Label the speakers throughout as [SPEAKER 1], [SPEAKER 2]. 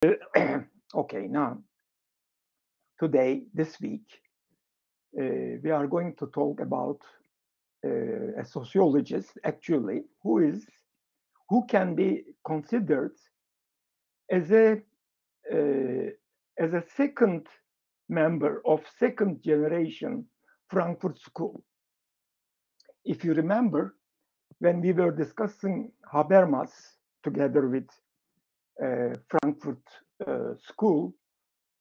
[SPEAKER 1] Okay, now, today, this week, we are going to talk about a sociologist, actually, who can be considered as a uh, as a second member of second generation Frankfurt School. If you remember, when we were discussing Habermas together with Frankfurt School,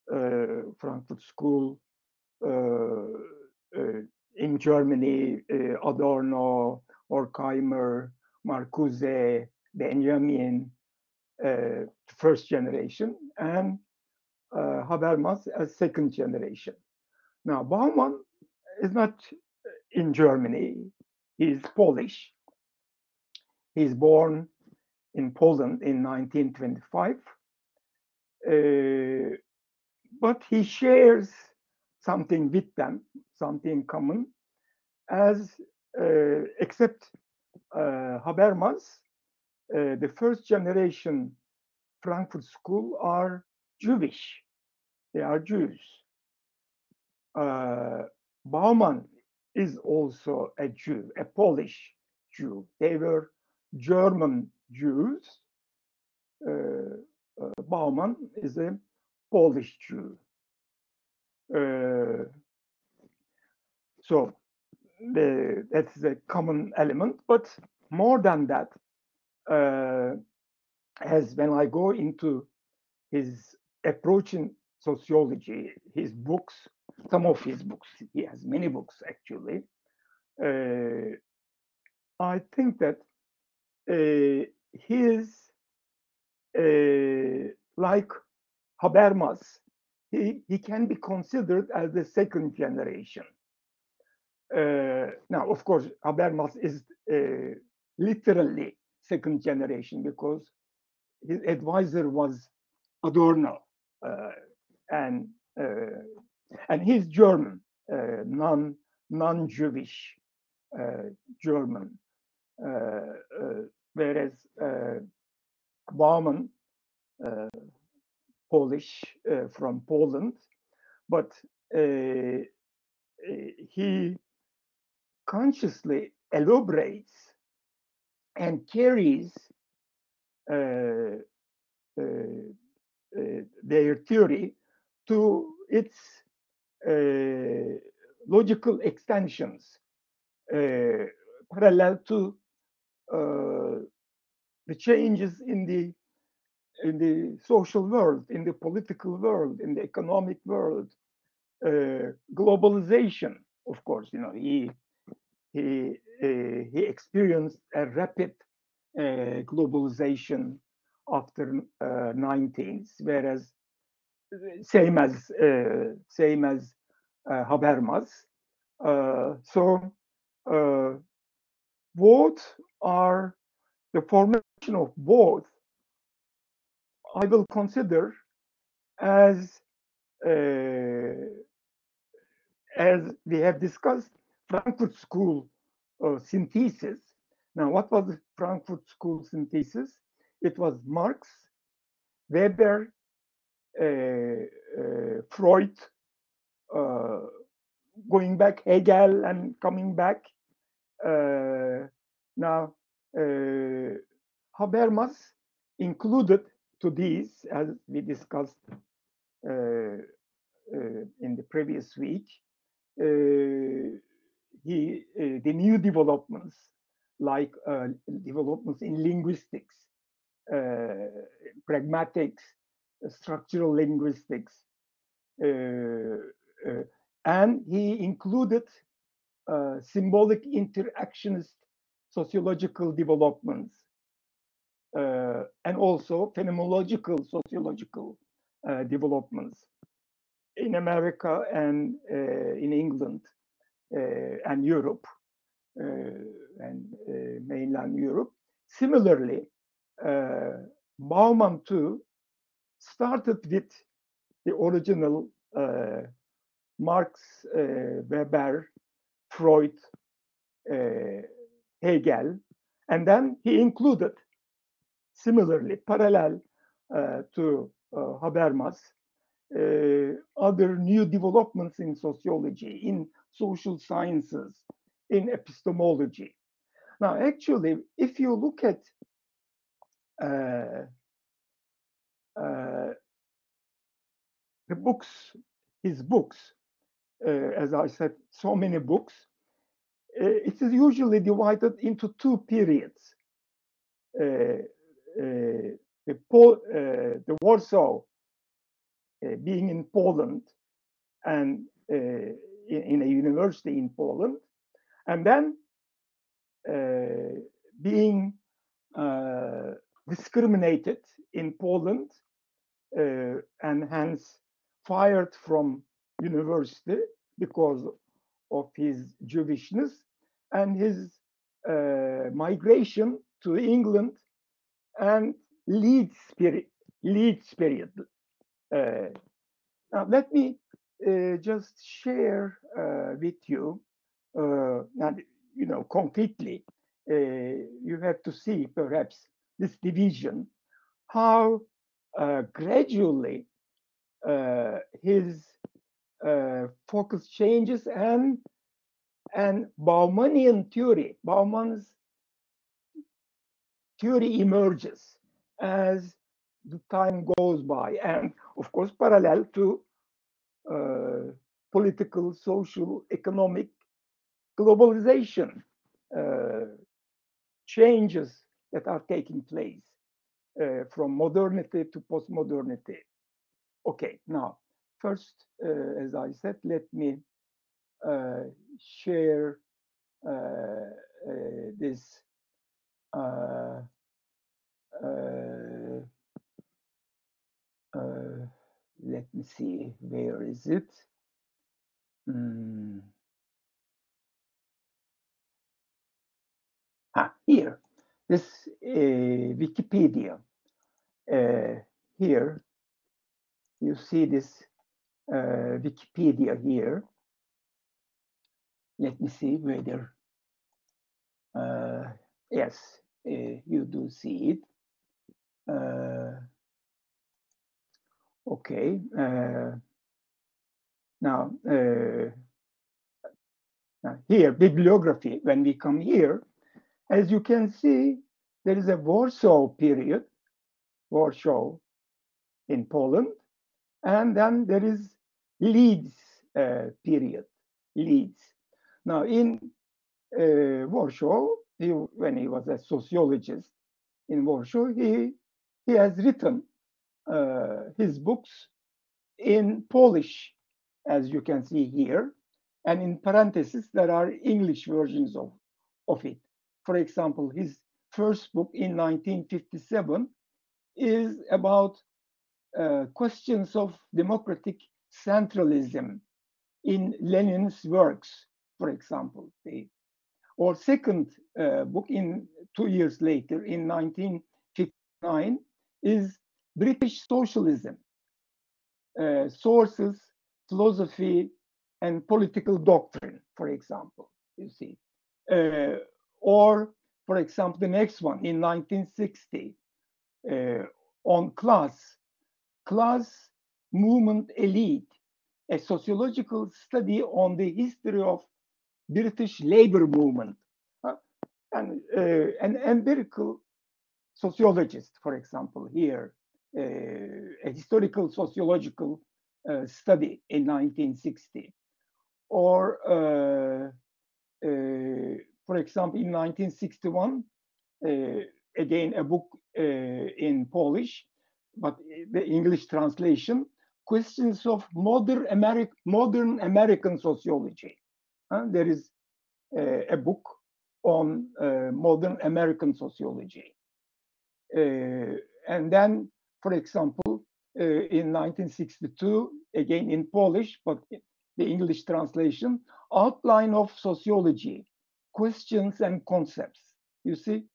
[SPEAKER 1] Frankfurt School in Germany, Adorno, Horkheimer, Marcuse, Benjamin, first generation, and Habermas as second generation. Now, Bauman is not in Germany. He's Polish. He's born in Poland in 1925. But he shares something with them, something common, as except Habermas, the first generation Frankfurt School are Jewish. They are Jews. Bauman is also a Jew, a Polish Jew. They were German Jews. Bauman is a Polish Jew. So that's a common element, but more than that, as when I go into his approach in sociology, his books, some of his books, he has many books actually. I think that he is like Habermas. He can be considered as the second generation. Now, of course, Habermas is literally second generation because his advisor was Adorno, and he's German, non-Jewish German, whereas Bauman, Polish from Poland, but he consciously elaborates and carries their theory to its logical extensions, parallel to the changes in the social world, in the political world, in the economic world, globalization. Of course, he experienced a rapid globalization after 19th, whereas same as Habermas. So both are the formation of both. I will consider as we have discussed Frankfurt School synthesis. Now, what was the Frankfurt School synthesis? It was Marx, Weber, Freud, going back Hegel and coming back. Now, Habermas included to these, as we discussed in the previous week, the new developments, like developments in linguistics, pragmatics, structural linguistics, and he included symbolic interactionist sociological developments, and also phenomenological sociological developments in America and in England and Europe and mainland Europe. Similarly, Bauman too started with the original Marx, Weber, Freud, Hegel, and then he included, similarly, parallel to Habermas, other new developments in sociology, in social sciences, in epistemology. Now, actually, if you look at the books, his books, as I said, so many books, it is usually divided into two periods. The Warsaw, being in Poland and in a university in Poland, and then being discriminated in Poland and hence fired from university because of his Jewishness and his migration to England and Leeds period. Now let me just share with you, and concretely, you have to see perhaps this division, how gradually his focus changes and Bauman's theory emerges as the time goes by, and of course parallel to political, social, economic globalization changes that are taking place from modernity to postmodernity. Okay, now, first, as I said, let me share this let me see, where is it? Here, this Wikipedia. Here, you see this Wikipedia here. Let me see whether, yes, you do see it. Okay, now here, bibliography, when we come here, as you can see, there is a Warsaw period, Warsaw in Poland, and then there is Leeds period, Leeds. Now in Warsaw, when he was a sociologist in Warsaw, he has written his books in Polish, as you can see here, and in parentheses there are English versions of it. For example, his first book in 1957 is about questions of democratic centralism in Lenin's works, for example. Or second book in 2 years later, in 1959, is British Socialism, Sources, Philosophy, and Political Doctrine, for example, you see. Or, for example, the next one in 1960, on class movement elite, a sociological study on the history of British labor movement. And an empirical sociologist, for example, here, a historical sociological study in 1960. Or, for example, in 1961, again, a book in Polish, but the English translation, Questions of Modern American Sociology. There is a book on modern American sociology. And then, for example, in 1962, again in Polish, but the English translation, Outline of Sociology, Questions and Concepts. You see?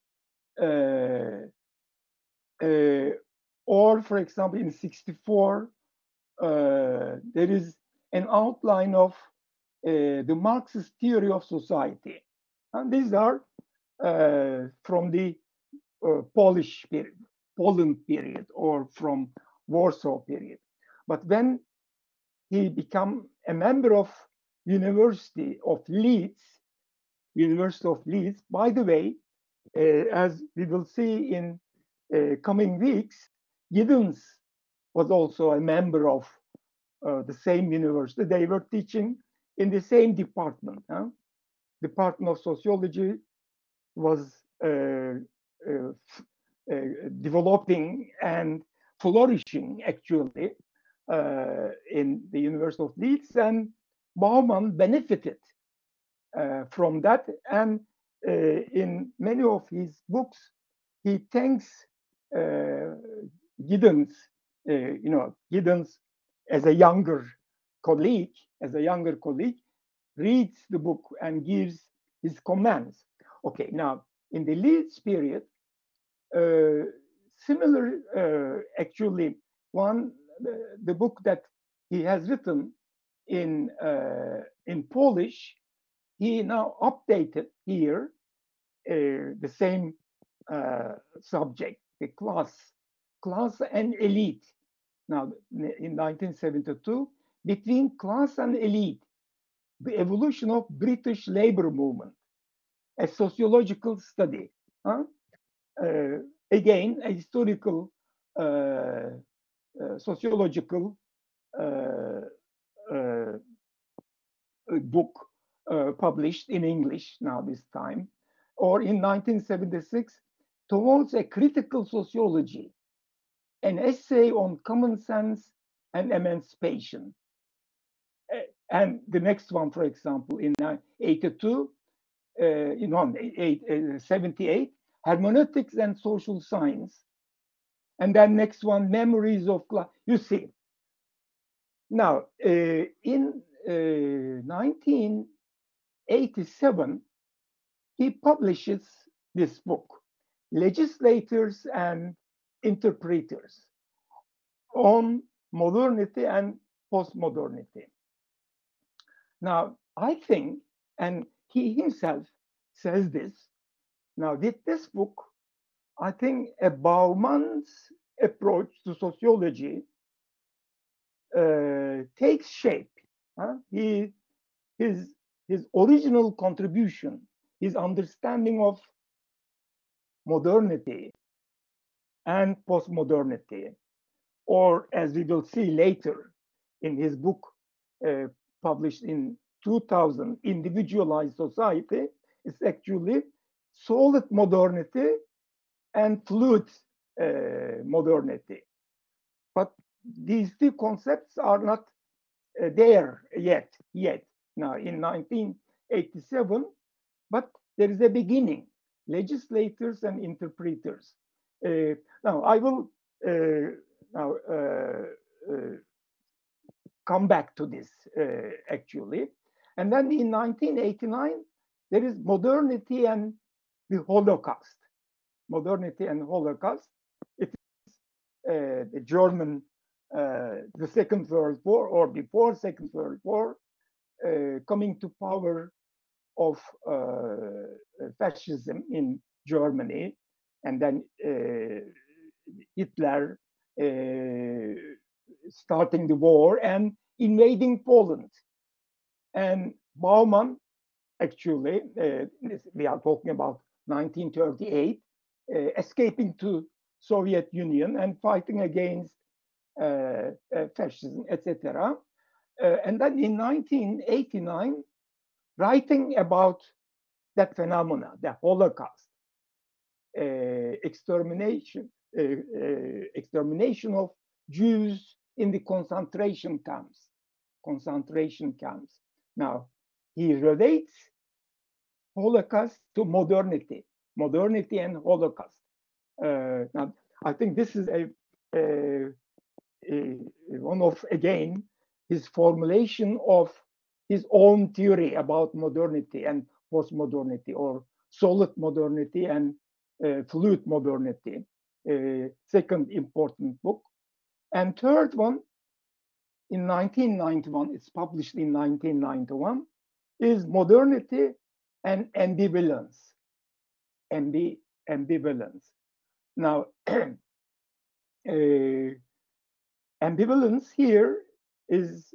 [SPEAKER 1] Or, for example, in 64, there is an outline of the Marxist theory of society. And these are from the Poland period, or from Warsaw period. But when he became a member of University of Leeds, by the way, as we will see in coming weeks, Giddens was also a member of the same university. They were teaching in the same department. Department of Sociology was developing and flourishing actually in the University of Leeds, and Bauman benefited from that. And in many of his books, he thanks Giddens, Giddens as a younger colleague, reads the book and gives his comments. Okay, now in the Leeds period, similar, actually, the book that he has written in Polish, he now updated here the same subject, the class and elite. Now, in 1972, between class and elite, the evolution of British labor movement, a sociological study. Again, a historical, sociological book published in English now this time, or in 1976, Towards a Critical Sociology, an essay on common sense and emancipation. And the next one, for example, in 82, 78, Hermeneutics and Social Science. And then next one, Memories of Class. You see. Now, in 1987, he publishes this book, Legislators and Interpreters, on modernity and postmodernity. Now, I think, and he himself says this, now with this book, I think a Bauman's approach to sociology takes shape. His original contribution, his understanding of modernity and postmodernity, or as we will see later in his book published in 2000, Individualized Society, is actually solid modernity and fluid modernity. But these two concepts are not there yet. Now, in 1987, but there is a beginning, Legislators and Interpreters. Now, I will come back to this, actually. And then in 1989, there is Modernity and the Holocaust. Modernity and Holocaust. It is the German, the Second World War, or before Second World War, coming to power of fascism in Germany, and then Hitler starting the war and invading Poland. And Bauman, actually, we are talking about 1938, escaping to Soviet Union and fighting against fascism, etc. And then in 1989, writing about that phenomena, the Holocaust, extermination of Jews in the concentration camps. Now, he relates Holocaust to modernity and Holocaust. Now, I think this is one of, again, his formulation of his own theory about modernity and postmodernity, or solid modernity and fluid modernity. Second important book. And third one, in 1991, it's published in 1991, is Modernity and Ambivalence. Ambivalence. Now, Ambivalence here is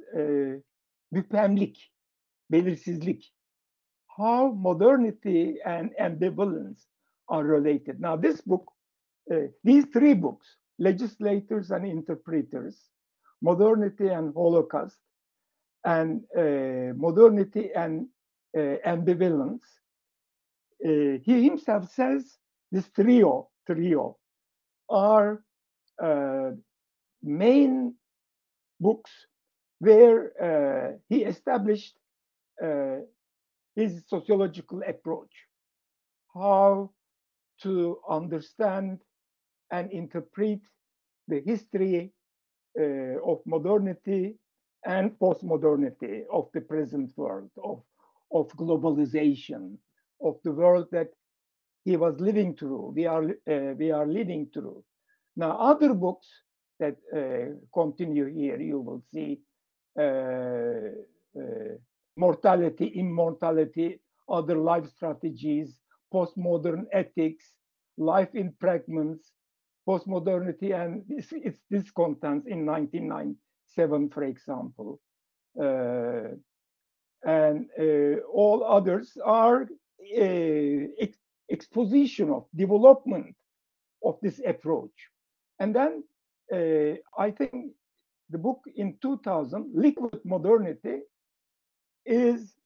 [SPEAKER 1] müpemlik, belirsizlik. How modernity and ambivalence are related. Now, this book, these three books, Legislators and Interpreters, Modernity and Holocaust, and Modernity and Ambivalence, he himself says this trio are main books where he established his sociological approach, how to understand and interpret the history of modernity and postmodernity of the present world, of globalization, of the world that he was living through, we are living through. Now, other books that continue here, you will see mortality, immortality, other life strategies, postmodern ethics, life in fragments, postmodernity, and it's this contents in 1997, for example. And all others are exposition of development of this approach. And then I think the book in 2000, Liquid Modernity, is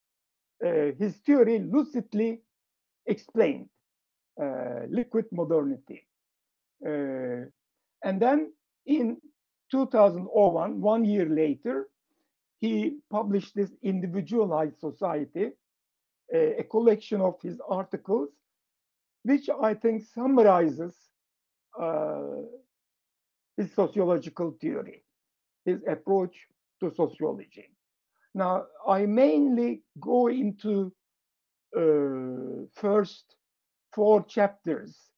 [SPEAKER 1] his theory lucidly explained, liquid modernity. And then in 2001, 1 year later, he published this Individualized Society, a collection of his articles, which I think summarizes his sociological theory, his approach to sociology. Now, I mainly go into first 4 chapters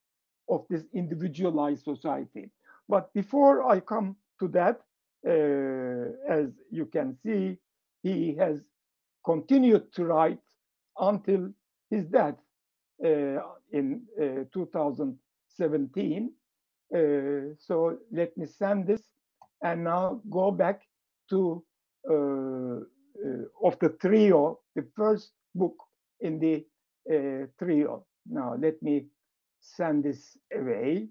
[SPEAKER 1] of this Individualized Society. But before I come to that, as you can see, he has continued to write until his death in 2017. So let me send this and now go back to of the trio, the first book in the trio. Now let me send this away.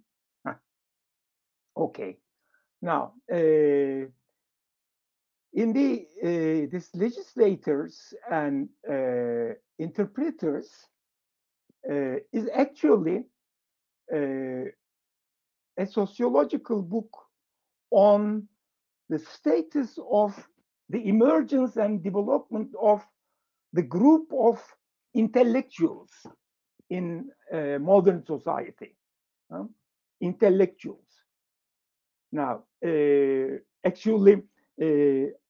[SPEAKER 1] Okay. Now in the this legislators and interpreters is actually a sociological book on the status of the emergence and development of the group of intellectuals in modern society. Intellectuals. Now, actually,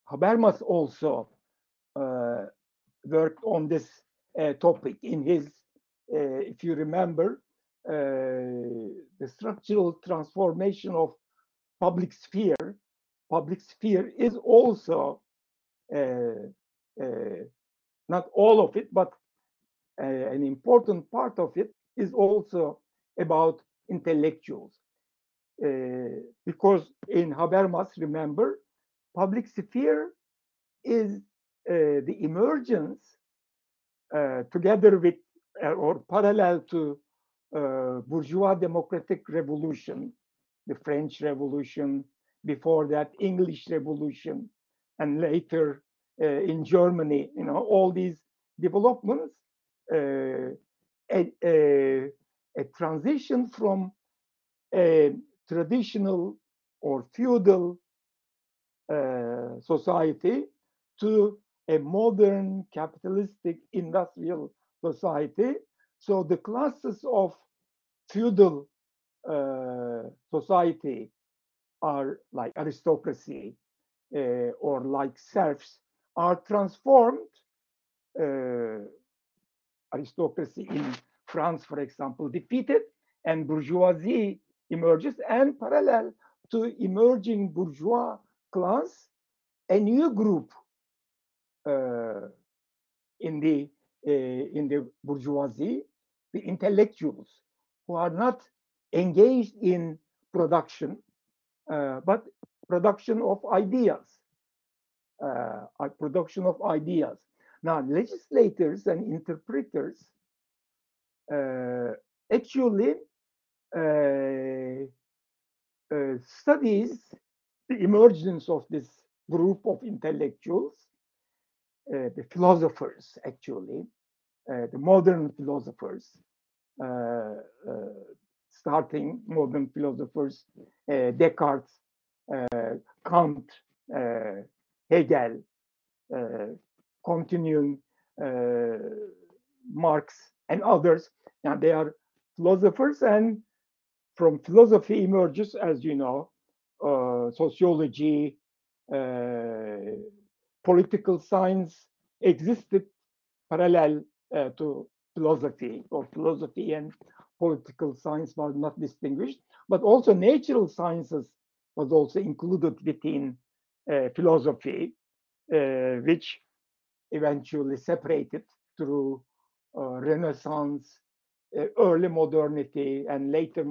[SPEAKER 1] Habermas also worked on this topic in his, if you remember, the structural transformation of public sphere. Public sphere is also not all of it, but an important part of it is also about intellectuals. Because in Habermas, remember, public sphere is the emergence together with or parallel to bourgeois democratic revolution, the French Revolution, before that English Revolution, and later in Germany, all these developments, a transition from a traditional or feudal society to a modern capitalistic industrial society. So the classes of feudal society are like aristocracy or like serfs are transformed. Aristocracy in France, for example, defeated, and bourgeoisie emerges, and parallel to emerging bourgeois class, a new group in the bourgeoisie, the intellectuals, who are not engaged in production, but production of ideas. Production of ideas. Now, legislators and interpreters actually studies the emergence of this group of intellectuals, the philosophers, actually, the modern philosophers, starting modern philosophers, Descartes, Kant, Hegel, continuing Marx and others. And they are philosophers, and from philosophy emerges, as you know, sociology, political science existed parallel to philosophy, or philosophy and political science was not distinguished, but also natural sciences was also included within philosophy, which eventually separated through Renaissance, early modernity, and later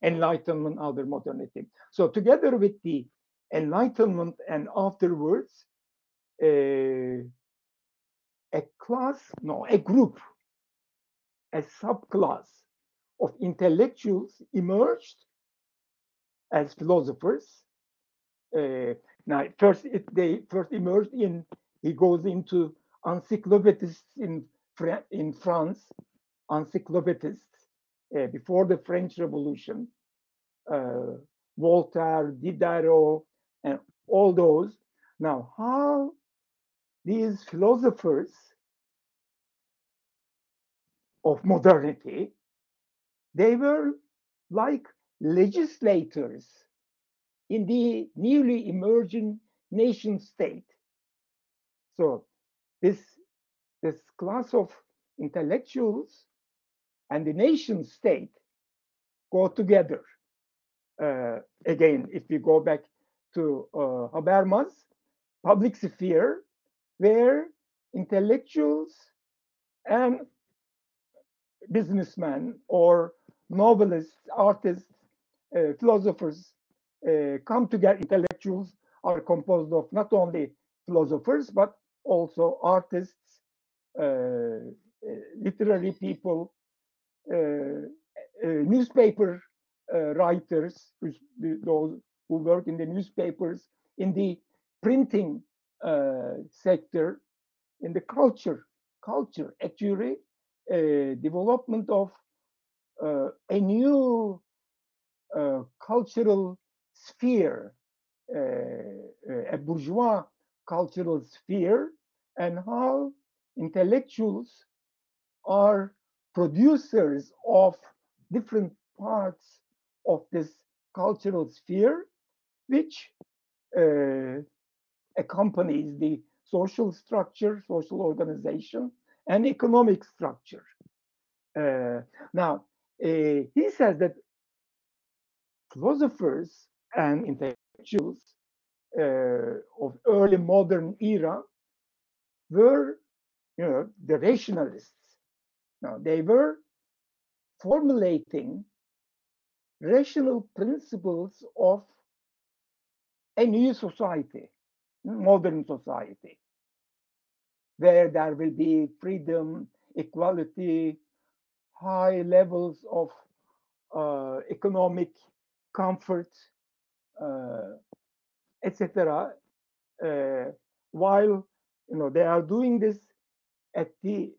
[SPEAKER 1] Enlightenment, other modernity. So together with the Enlightenment and afterwards, a group, a subclass of intellectuals emerged as philosophers. Now, they first emerged in, he goes into encyclopedists in France, encyclopedists before the French Revolution, Voltaire, Diderot, and all those. Now, how these philosophers of modernity, they were like legislators in the newly emerging nation state. So this class of intellectuals and the nation state go together. Again, if we go back to Habermas, public sphere, where intellectuals and businessmen or novelists, artists, philosophers come together. Intellectuals are composed of not only philosophers, but also artists, literary people, newspaper writers, those who work in the newspapers, in the printing sector, in the culture actually, development of a new cultural sphere, a bourgeois cultural sphere, and how intellectuals are producers of different parts of this cultural sphere, which accompanies the social structure, social organization, and economic structure. Now, he says that philosophers and intellectuals of early modern era were, the rationalists. Now, they were formulating rational principles of a new society, modern society, where there will be freedom, equality, high levels of economic comfort, etc. While they are doing this at the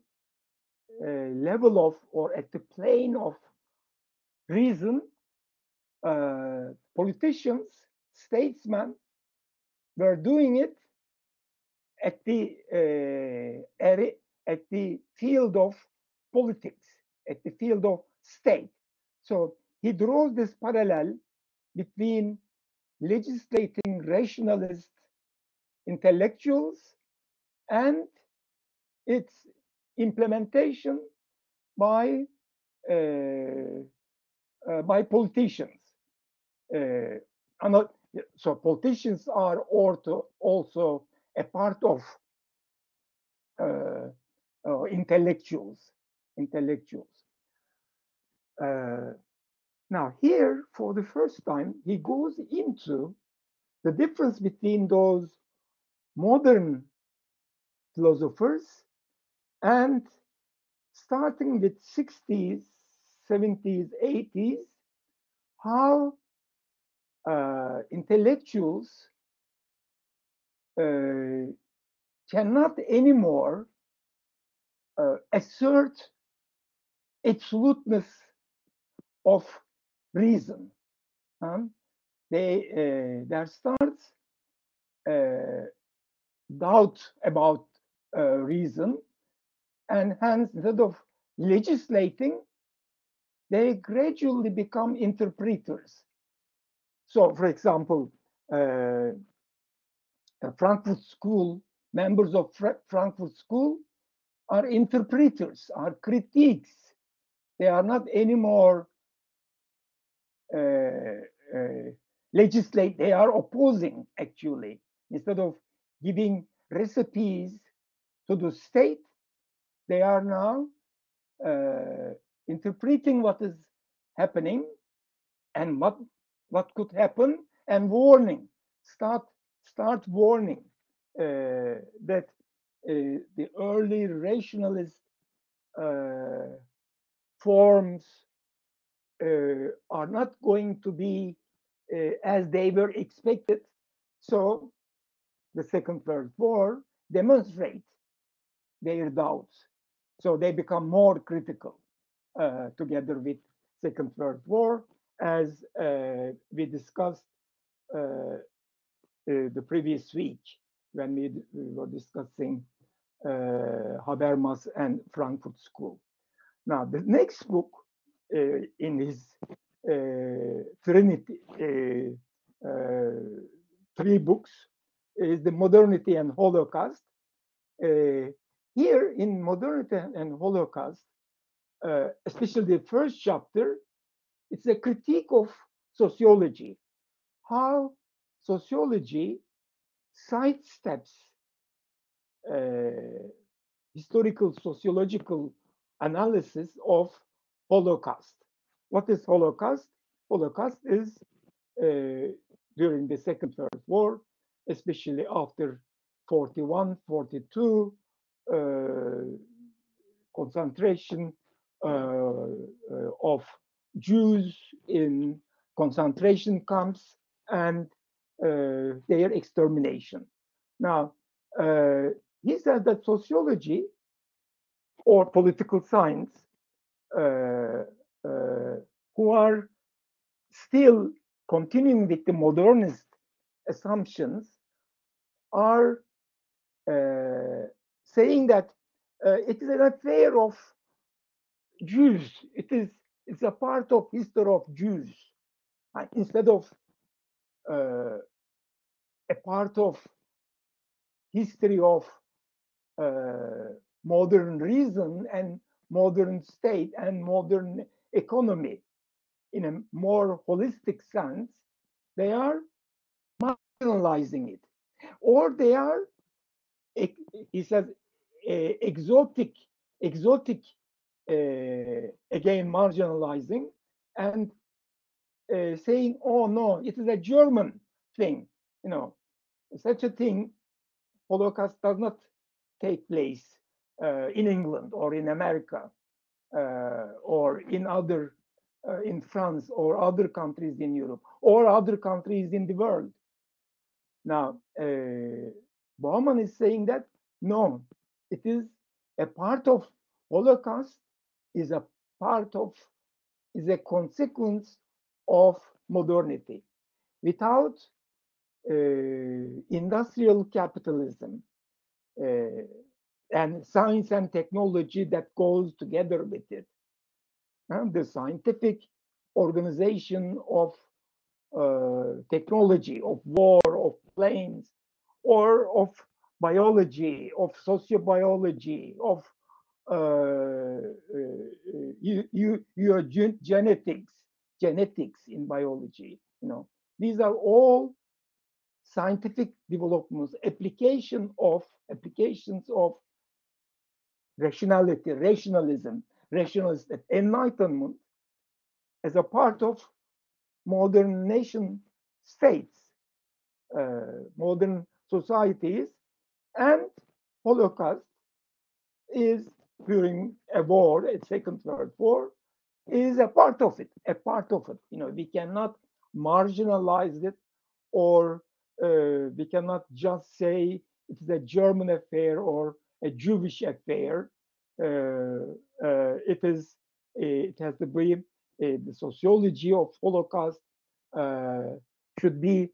[SPEAKER 1] level of, or at the plane of reason, politicians, statesmen were doing it at the field of politics, at the field of state. So he draws this parallel between legislating rationalist intellectuals and its implementation by politicians. So politicians are also a part of intellectuals. Now here, for the first time, he goes into the difference between those modern philosophers and starting with 60s, 70s, 80s, how intellectuals cannot anymore assert absoluteness of reason. There starts doubt about reason, and hence, instead of legislating, they gradually become interpreters. So, for example, Frankfurt School, members of Frankfurt School are interpreters, are critiques. They are not anymore legislate, they are opposing, actually. Instead of giving recipes to the state, they are now interpreting what is happening and what could happen, and warning, start warning that the early rationalist forms are not going to be as they were expected. So the Second World War demonstrates their doubts. So they become more critical together with Second World War, as we discussed the previous week when we were discussing Habermas and Frankfurt School. Now, the next book in his Trinity, 3 books, is The Modernity and Holocaust. Here in Modernity and Holocaust, especially the first chapter, it's a critique of sociology, how sociology sidesteps historical sociological analysis of Holocaust. What is Holocaust? Holocaust is during the Second World War, especially after 41, 42, concentration of Jews in concentration camps and their extermination. Now, he said that sociology or political science, who are still continuing with the modernist assumptions, are saying that it is an affair of Jews. It's a part of history of Jews, instead of a part of history of modern reason and modern state and modern economy. In a more holistic sense, they are marginalizing it, or they are, he says, exotic, again marginalizing, and saying, oh no, it is a German thing. Such a thing, Holocaust does not take place in England or in America or in France or other countries in Europe or other countries in the world. Now, Bauman is saying that no, it is a part of Holocaust, is a consequence of modernity. Without industrial capitalism and science and technology that goes together with it, the scientific organization of technology, of war, of planes, or of biology, of sociobiology, of your genetics in biology. These are all scientific developments, applications of rationality, rationalism, rationalist enlightenment as a part of modern nation states. modern societies, and Holocaust is during a war, a Second World War, is a part of it. A part of it. We cannot marginalize it, or we cannot just say it's a German affair or a Jewish affair. It has to be the sociology of Holocaust should be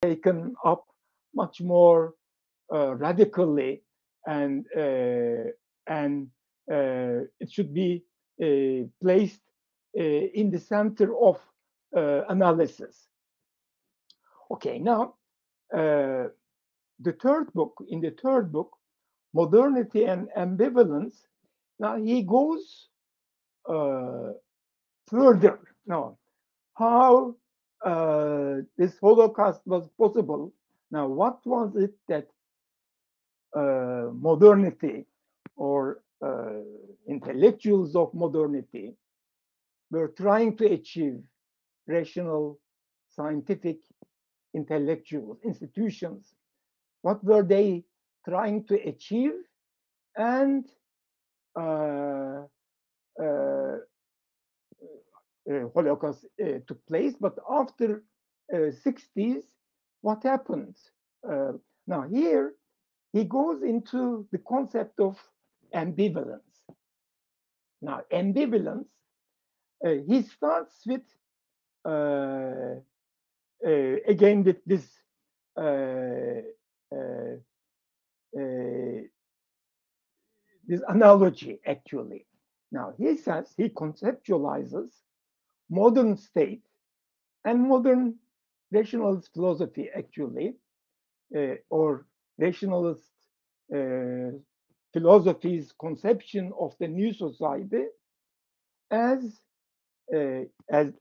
[SPEAKER 1] taken up much more radically, and it should be placed in the center of analysis. Okay, now the third book, Modernity and Ambivalence. Now he goes further. Now, how this Holocaust was possible. Now, what was it that modernity or intellectuals of modernity were trying to achieve? Rational, scientific, intellectual institutions. What were they trying to achieve? And Holocaust took place, but after 60s, what happened? Now here he goes into the concept of ambivalence. Now ambivalence, he starts with again with this this analogy actually. Now he says, he conceptualizes modern state and modern rationalist philosophy actually, or rationalist philosophy's conception of the new society as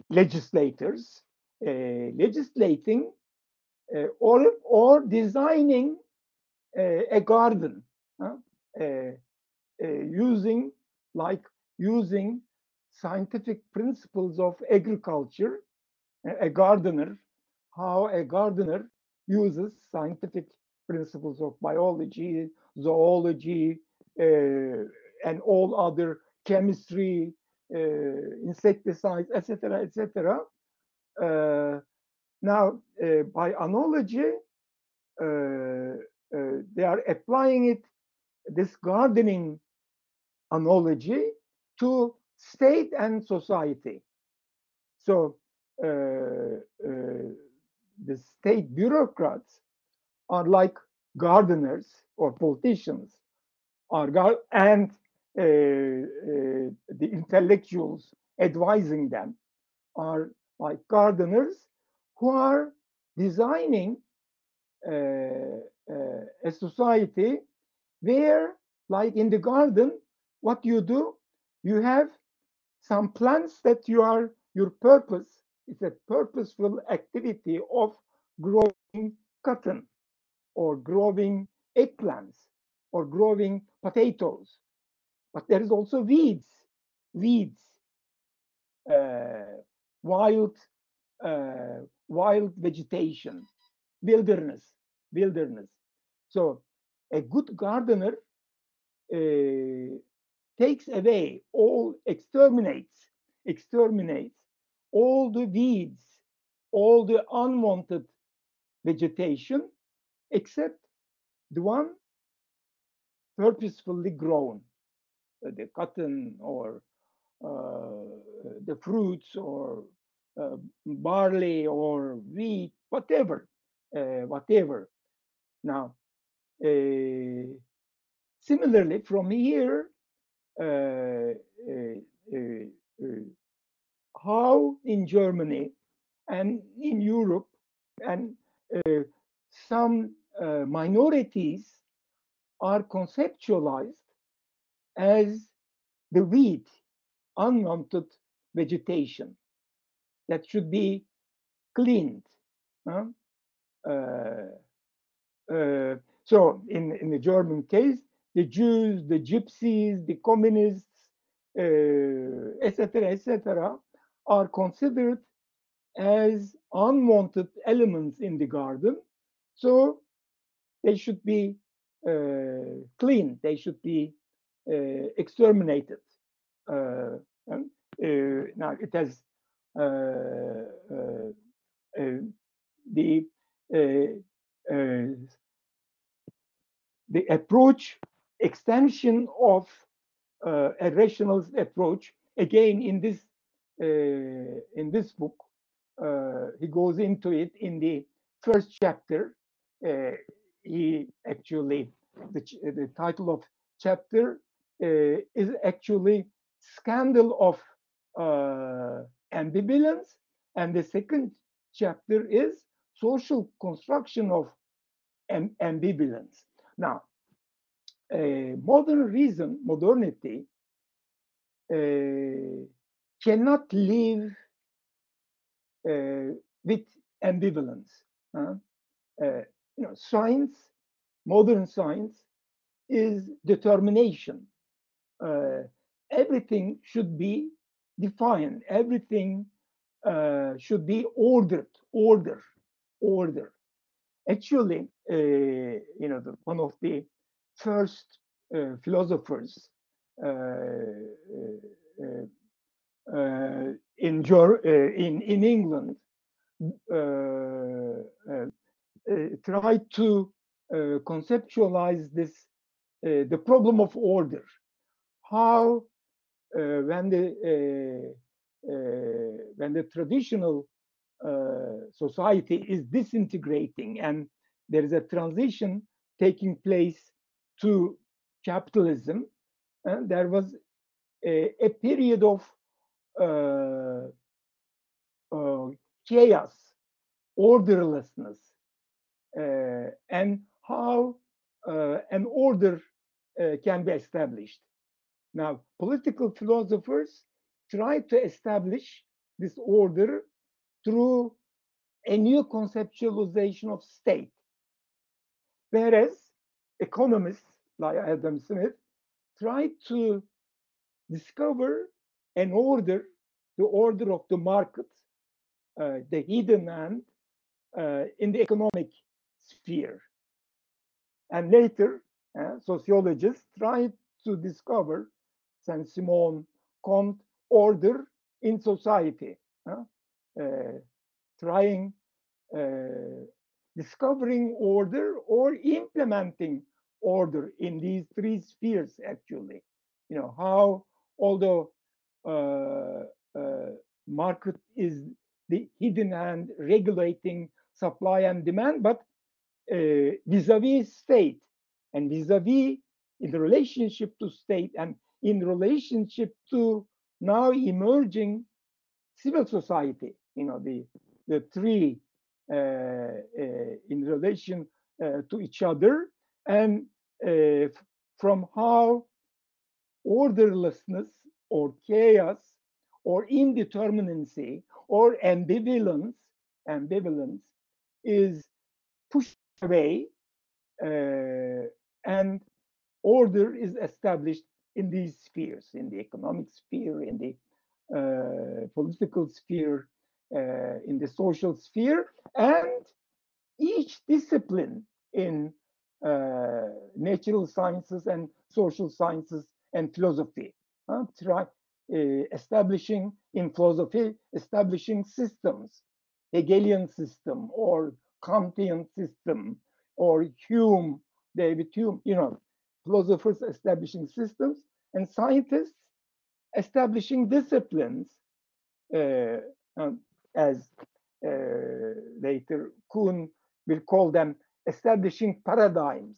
[SPEAKER 1] legislators legislating or designing a garden, using scientific principles of agriculture. How a gardener uses scientific principles of biology, zoology, and all other chemistry, insecticides, etc., etc. Now, by analogy, they are applying this gardening analogy to state and society. So the state bureaucrats are like gardeners, or politicians and the intellectuals advising them are like gardeners who are designing a society where, like in the garden, what you do, you have some plants that your purpose is a purposeful activity of growing cotton, or growing eggplants, or growing potatoes. But there is also weeds, wild vegetation, wilderness. So a good gardener takes away exterminates all the weeds, all the unwanted vegetation, except the one purposefully grown, the cotton, or the fruits, or barley, or wheat, whatever. Now, similarly, from here, how in Germany and in Europe and some minorities are conceptualized as the weed, unwanted vegetation that should be cleaned. So in the German case, the Jews, the Gypsies, the communists, etc., are considered as unwanted elements in the garden. So they should be cleaned, they should be exterminated. And, now it has the uh, the approach extension of a rationalist approach. Again, in this book, he goes into it in the first chapter. He actually the title of chapter is actually "Scandal of Ambivalence," and the second chapter is "Social Construction of Ambivalence." Now, modern reason, modernity, cannot live with ambivalence. Science, modern science, is determination. Everything should be defined. Everything should be ordered. Order. Actually, one of the first philosophers uh, in England tried to conceptualize the problem of order. How when the traditional society is disintegrating and there is a transition taking place to capitalism, there was a period of uh, chaos, orderlessness, and how an order can be established. Now, political philosophers try to establish this order through a new conceptualization of state, whereas economists like Adam Smith try to discover an order, the order of the market, the hidden hand in the economic sphere. And later, sociologists tried to discover Saint-Simon, Comte, order in society, trying, discovering order or implementing order in these three spheres, actually. How, although market is the hidden hand regulating supply and demand, but vis-a-vis state and vis-a-vis in the relationship to state and in relationship to now emerging civil society, the three in relation to each other, and from how orderlessness or chaos or indeterminacy or ambivalence is pushed away and order is established in these spheres, in the economic sphere, in the political sphere, in the social sphere, and each discipline in natural sciences and social sciences and philosophy. Try establishing in philosophy, establishing systems, Hegelian system or Kantian system or Hume, David Hume, philosophers establishing systems and scientists establishing disciplines as later Kuhn will call them, establishing paradigms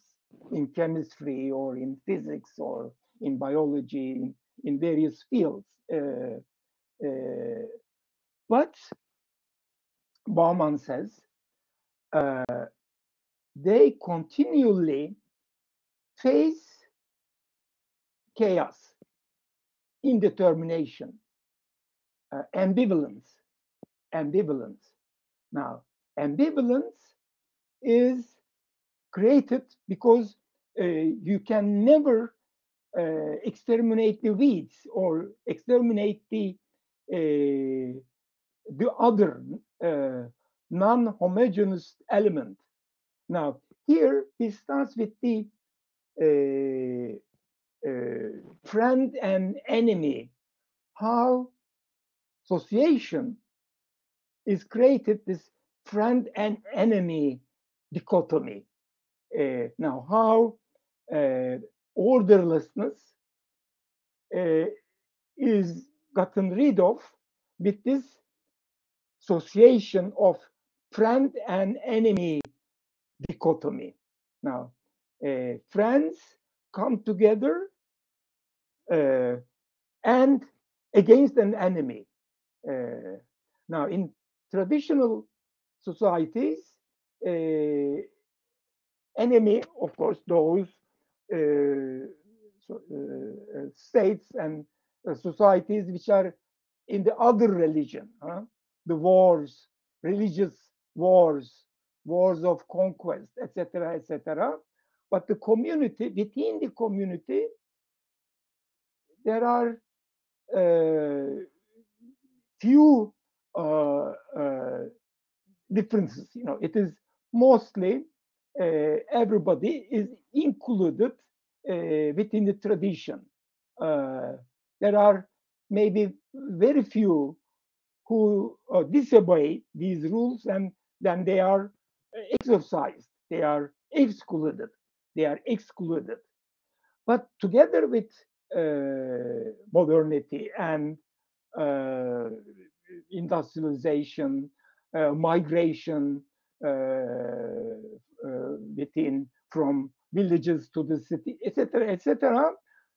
[SPEAKER 1] in chemistry or in physics or in biology, in various fields. But Bauman says they continually face chaos, indetermination, ambivalence. Now, ambivalence is created because you can never exterminate the weeds or exterminate the the other non-homogeneous element. Now, here he starts with the friend and enemy, how association is created this friend and enemy dichotomy. Now, how orderlessness is gotten rid of with this association of friend and enemy dichotomy. Now, friends come together and against an enemy. Now, in traditional societies, enemy, of course, those states and societies which are in the other religion, the wars, religious wars, wars of conquest, etc., etc. But the community, within the community, there are few differences. You know, it is mostly everybody is included within the tradition. There are maybe very few who disobey these rules, and then they are exorcised. They are excluded. They are excluded. But together with modernity and industrialization, migration within from villages to the city, etc., etc.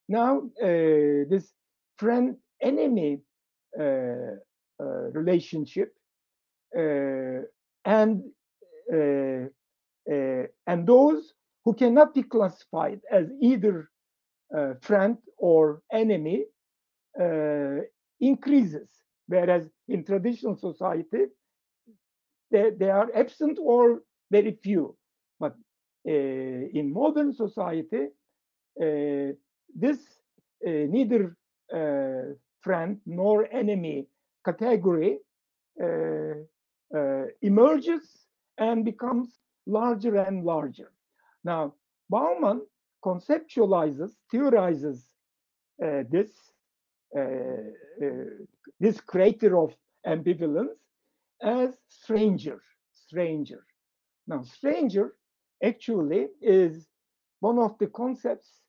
[SPEAKER 1] Now this friend-enemy relationship and those who cannot be classified as either friend or enemy increases, whereas in traditional society they are absent or very few. But in modern society, this neither friend nor enemy category emerges and becomes larger and larger. Now, Bauman conceptualizes, theorizes this this creator of ambivalence as stranger. Stranger. Now, stranger actually is one of the concepts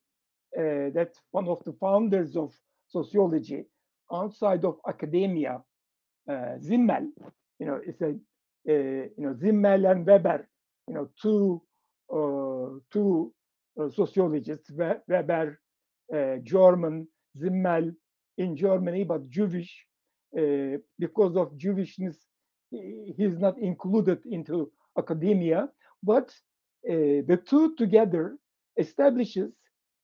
[SPEAKER 1] that one of the founders of sociology outside of academia, Zimmel, you know, it's a Zimmel and Weber, you know, two sociologists, Weber, German, Zimmel in Germany, but Jewish. Because of Jewishness, he's not included into academia. But the two together establishes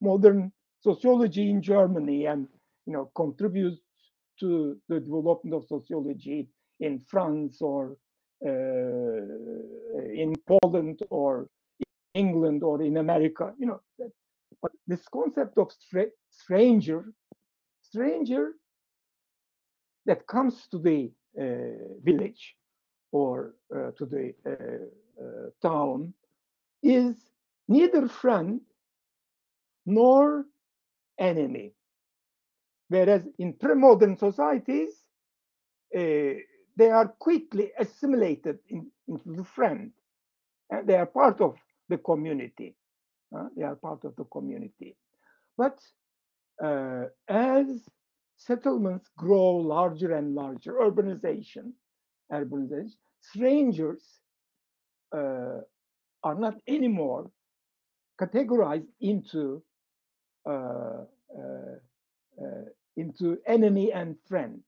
[SPEAKER 1] modern sociology in Germany, and contributes to the development of sociology in France or in Poland or England or in America. But this concept of stranger that comes to the village or to the town is neither friend nor enemy. Whereas in pre-modern societies, they are quickly assimilated into the friend. And they are part of the community. They are part of the community. But as settlements grow larger and larger, urbanization, strangers are not anymore categorized into enemy and friend.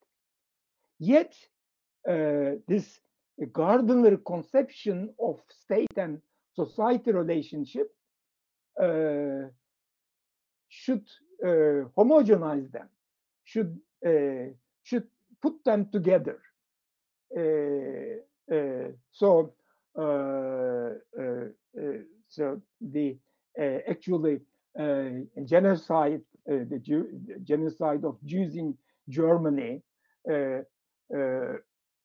[SPEAKER 1] Yet this Gardner conception of state and society relationship should homogenize them, should put them together. So the actually genocide, the genocide of Jews in Germany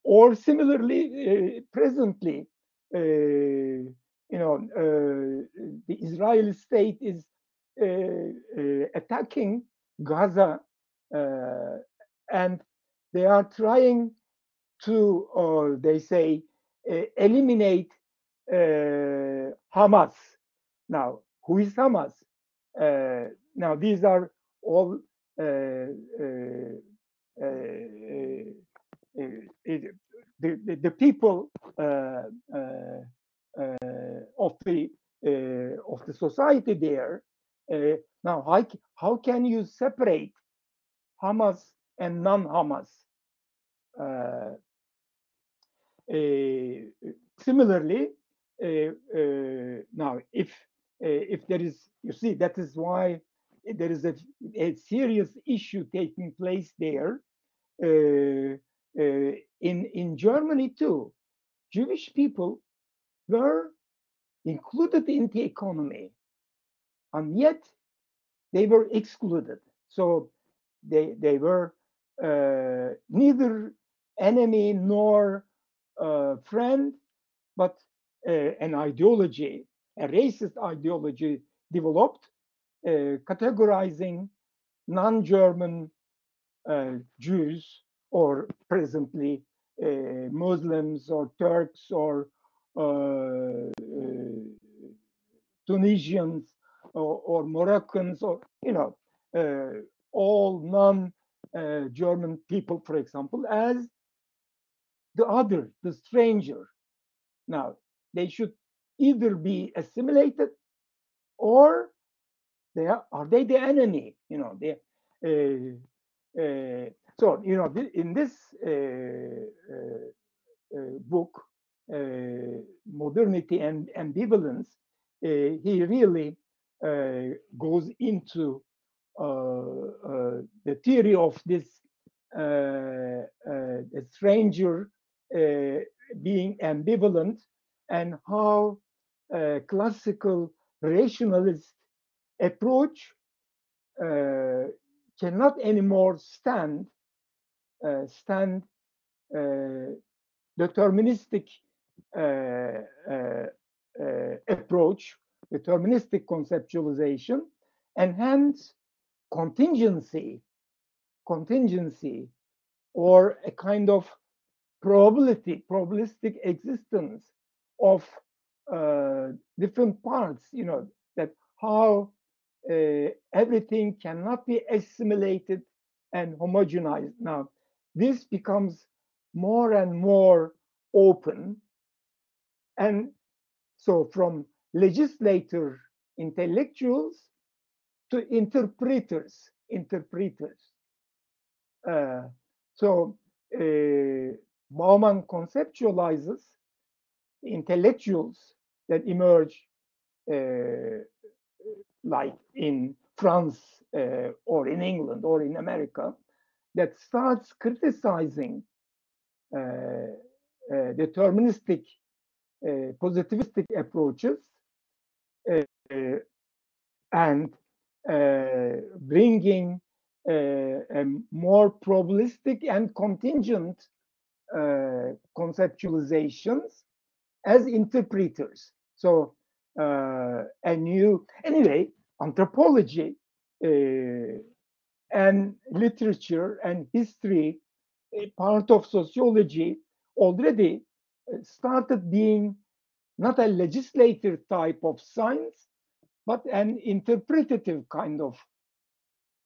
[SPEAKER 1] or similarly, presently, the Israeli state is attacking Gaza, and they are trying to, or they say, eliminate Hamas. Now, who is Hamas? Now, these are all uh, uh, uh, the people of the society there. Now, how can you separate Hamas and non-Hamas? Uh, Similarly, now if there is, you see, that is why there is a serious issue taking place there. In Germany too, Jewish people were included in the economy, and yet they were excluded. So they were neither enemy nor friend, but an ideology, a racist ideology developed, categorizing non-German Jews, or presently Muslims or Turks or Tunisians or Moroccans, or all non-German people, for example, as the other, the stranger. Now, they should either be assimilated, or are they the enemy? So in this book, Modernity and Ambivalence, he really goes into the theory of this stranger being ambivalent, and how classical rationalist approach cannot anymore stand deterministic approach, deterministic conceptualization, and hence contingency, or a kind of probabilistic existence of different parts, that how everything cannot be assimilated and homogenized. Now, this becomes more and more open. And so from legislator intellectuals to interpreters. Uh, so Bauman conceptualizes intellectuals that emerge like in France or in England or in America, that starts criticizing deterministic, positivistic approaches, and bringing a more probabilistic and contingent conceptualizations as interpreters. So anyway, anthropology and literature and history, a part of sociology, already started being not a legislative type of science, but an interpretative kind of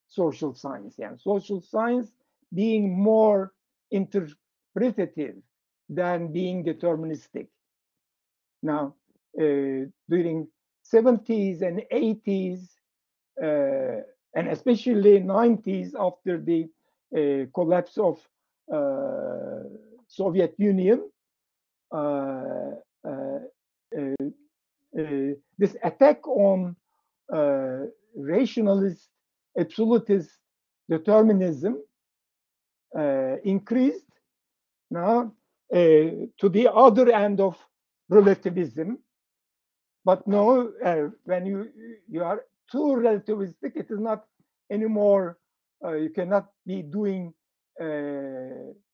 [SPEAKER 1] social science. And social science being more interpretative than being deterministic. Now, during 70s and 80s, and especially 90s, after the collapse of Soviet Union, this attack on rationalist, absolutist determinism increased now to the other end of relativism. But no, when you are too relativistic, it is not anymore. You cannot be doing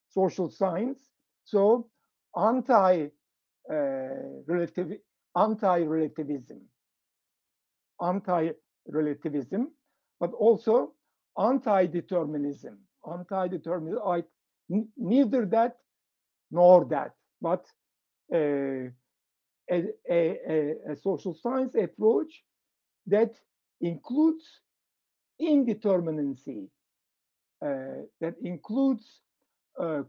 [SPEAKER 1] social science. So anti-relativism, anti-relativism, but also anti-determinism. Anti-determinism, neither that nor that, but a social science approach that includes indeterminacy, that includes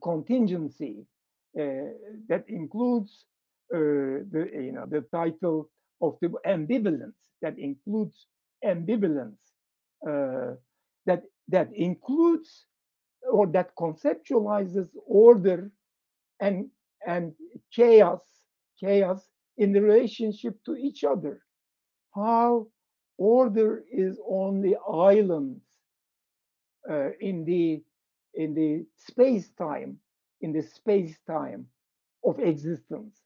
[SPEAKER 1] contingency, that includes the title of the ambivalence, that includes ambivalence, that includes or that conceptualizes order and and chaos in the relationship to each other. How order is only islands in the space-time, of existence,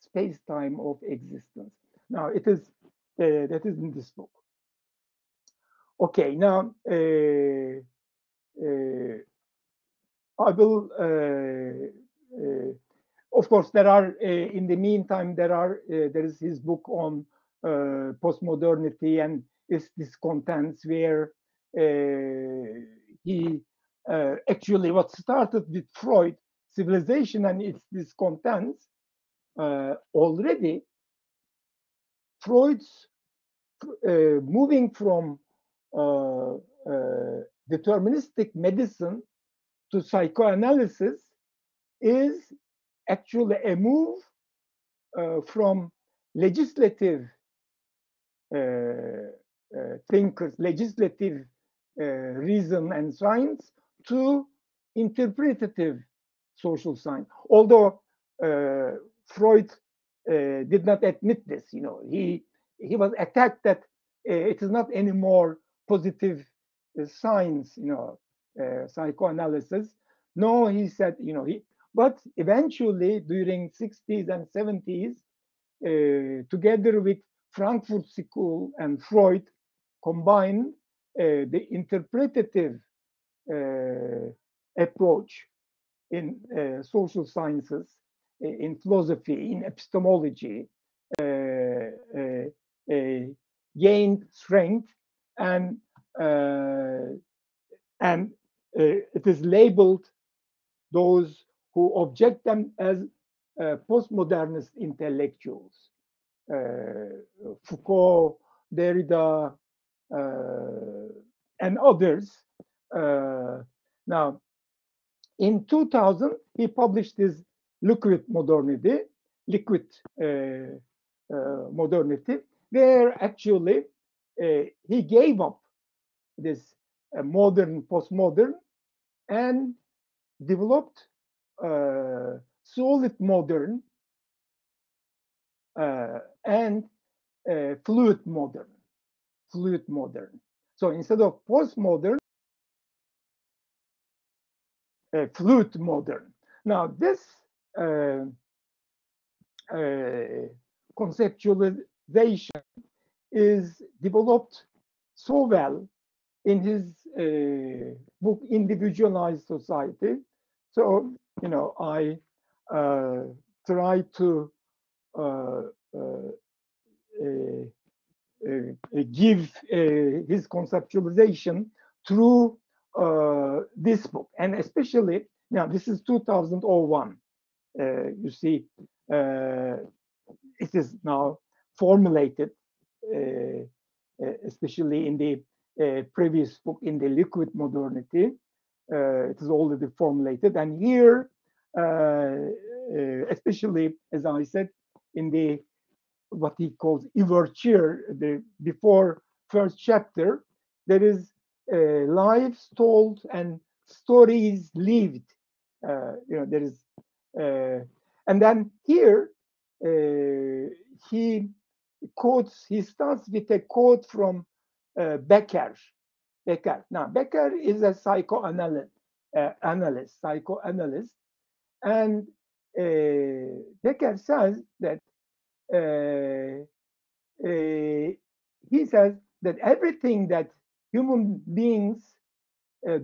[SPEAKER 1] space-time of existence. Now it is that is in this book. Okay, now I will. Of course, there are in the meantime there is his book on postmodernity and its discontents, where he actually what started with Freud, civilization and its discontents. Already, Freud's moving from deterministic medicine to psychoanalysis is actually a move from legislative thinkers, legislative reason and science, to interpretative social science. Although Freud did not admit this, he was attacked that it is not anymore positive science, psychoanalysis. No, he said, but eventually during 60s and 70s, together with Frankfurt School and Freud, combined the interpretative approach in social sciences, in philosophy, in epistemology, gained strength, and it is labeled those who object them as postmodernist intellectuals. Foucault, Derrida, and others. Now, in 2000, he published his liquid modernity, where actually he gave up this modern, postmodern, and developed solid modern and fluid modern. So instead of postmodern, fluid modern. Now this conceptualization is developed so well in his book Individualized Society. So I try to give his conceptualization through this book, and especially now this is 2001. You see, it is now formulated, especially in the previous book, in the liquid modernity. It is already formulated, and here, especially as I said, in the what he calls ouverture, the before first chapter, there is lives told and stories lived. There is, and then here he quotes. He starts with a quote from Becker. Now, Becker is a psychoanalyst, and Becker says that he says that everything that human beings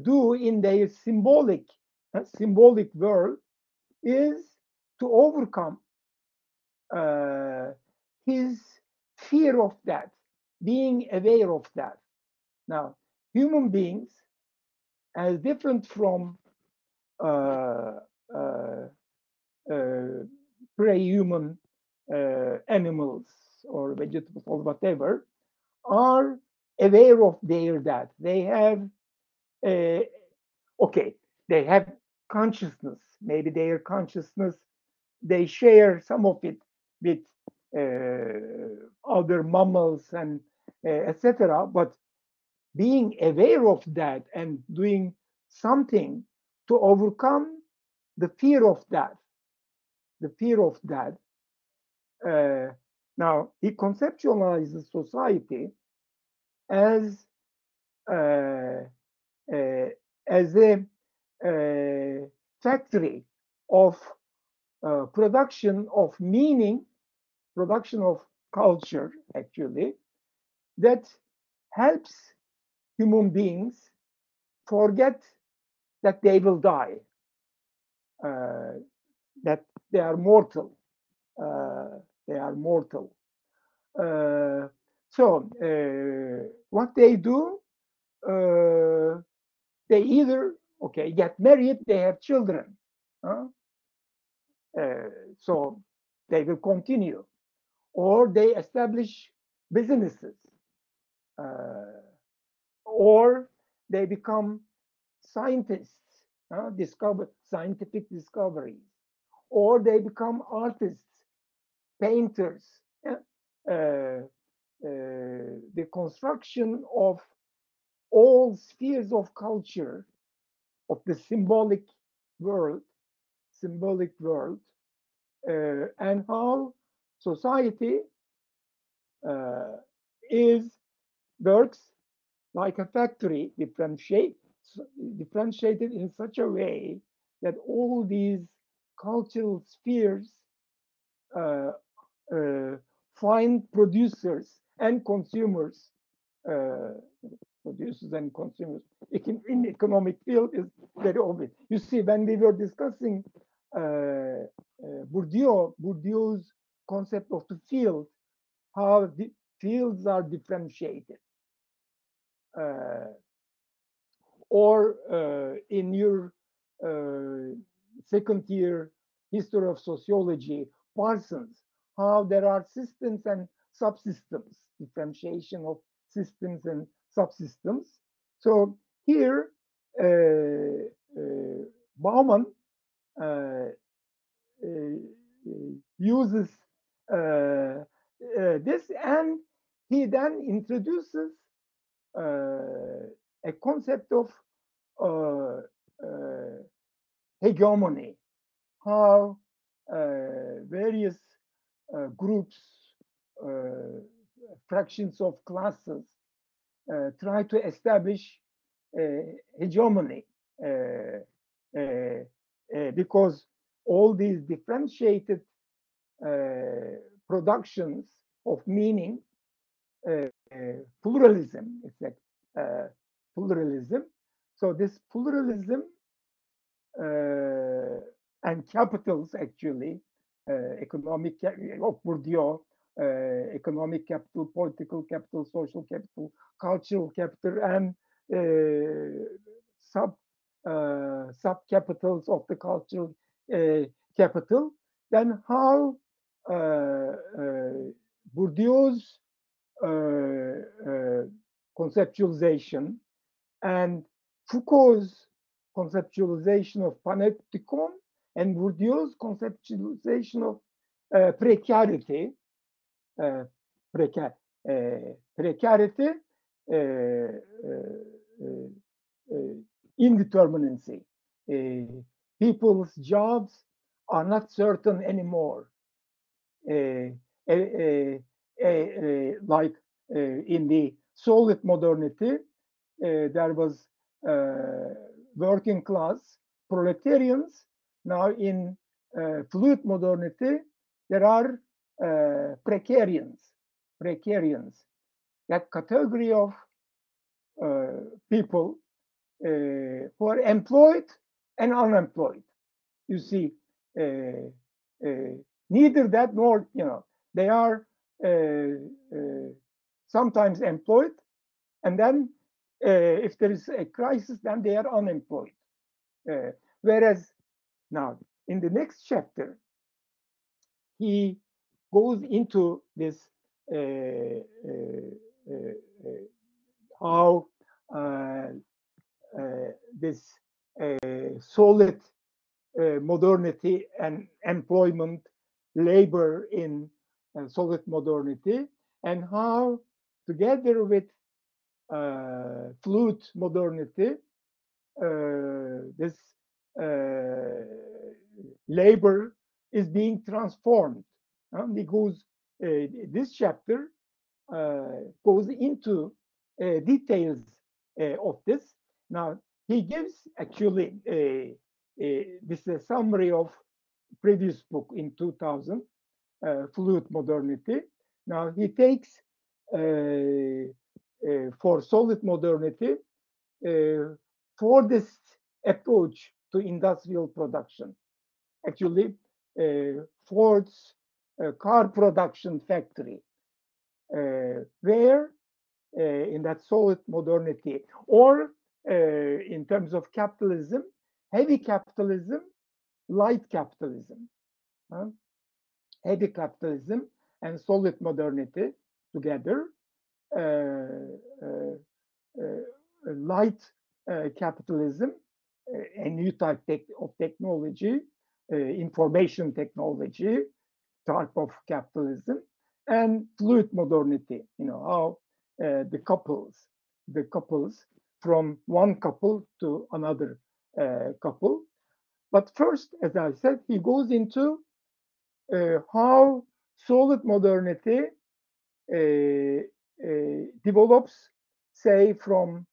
[SPEAKER 1] do in their symbolic world is to overcome his fear of that, being aware of that. Now, human beings, as different from uh, uh, uh, pre-human animals or vegetables or whatever, are aware of their that. They have, uh, okay, they have consciousness. Maybe their consciousness, they share some of it with other mammals and etc. But being aware of that and doing something to overcome the fear of that, the fear of that. Uh, Now, he conceptualizes society as uh, uh, as a factory of production of meaning, production of culture, actually, that helps human beings forget that they will die, uh, that they are mortal. Uh, they are mortal. Uh, what they do, uh, they either get married, they have children, huh? uh, so they will continue, or they establish businesses, uh, or they become scientists, discover scientific discoveries, or they become artists, painters. Yeah? The construction of all spheres of culture of the world, symbolic world, and how society uh, is works like a factory, differentiated in such a way that all these cultural spheres uh, uh, find producers and consumers, uh, producers and consumers. In economic field is very obvious. You see, when we were discussing Bourdieu's concept of the field, how the fields are differentiated. Uh, or in your second year history of sociology, Parsons, how there are systems and subsystems, differentiation of systems and subsystems. So here, Bauman uh, uses this, and he then introduces a concept of uh, uh, hegemony, how various groups, uh, fractions of classes try to establish hegemony because all these differentiated productions of meaning, pluralism, it's like pluralism. So this pluralism and capitals, actually, economic of Bourdieu, economic capital, political capital, social capital, cultural capital, and sub sub capitals of the cultural capital. Then how Bourdieu's conceptualization and Foucault's conceptualization of panopticon and Bourdieu's conceptualization of precarity, uh, precar precarity, indeterminacy. People's jobs are not certain anymore. Like in the solid modernity, there was working class proletarians. Now in fluid modernity, there are precarians. Precarians. That category of people who are employed and unemployed. You see, neither that nor, they are sometimes employed, and then if there is a crisis, then they are unemployed. Whereas now in the next chapter, he goes into this how this solid modernity and employment, labor in solid modernity, and how together with fluid modernity, this labor is being transformed. Because this chapter goes into details of this. Now, he gives actually this is a summary of previous book in 2000, Fluid Modernity. Now, he takes for solid modernity for this approach to industrial production. Actually, Ford's car production factory, where in that solid modernity, or in terms of capitalism, heavy capitalism, light capitalism, heavy capitalism and solid modernity together, light capitalism, a new type of technology, information technology type of capitalism, and fluid modernity, how the couples from one couple to another couple. But first, as I said, he goes into how solid modernity develops, say, from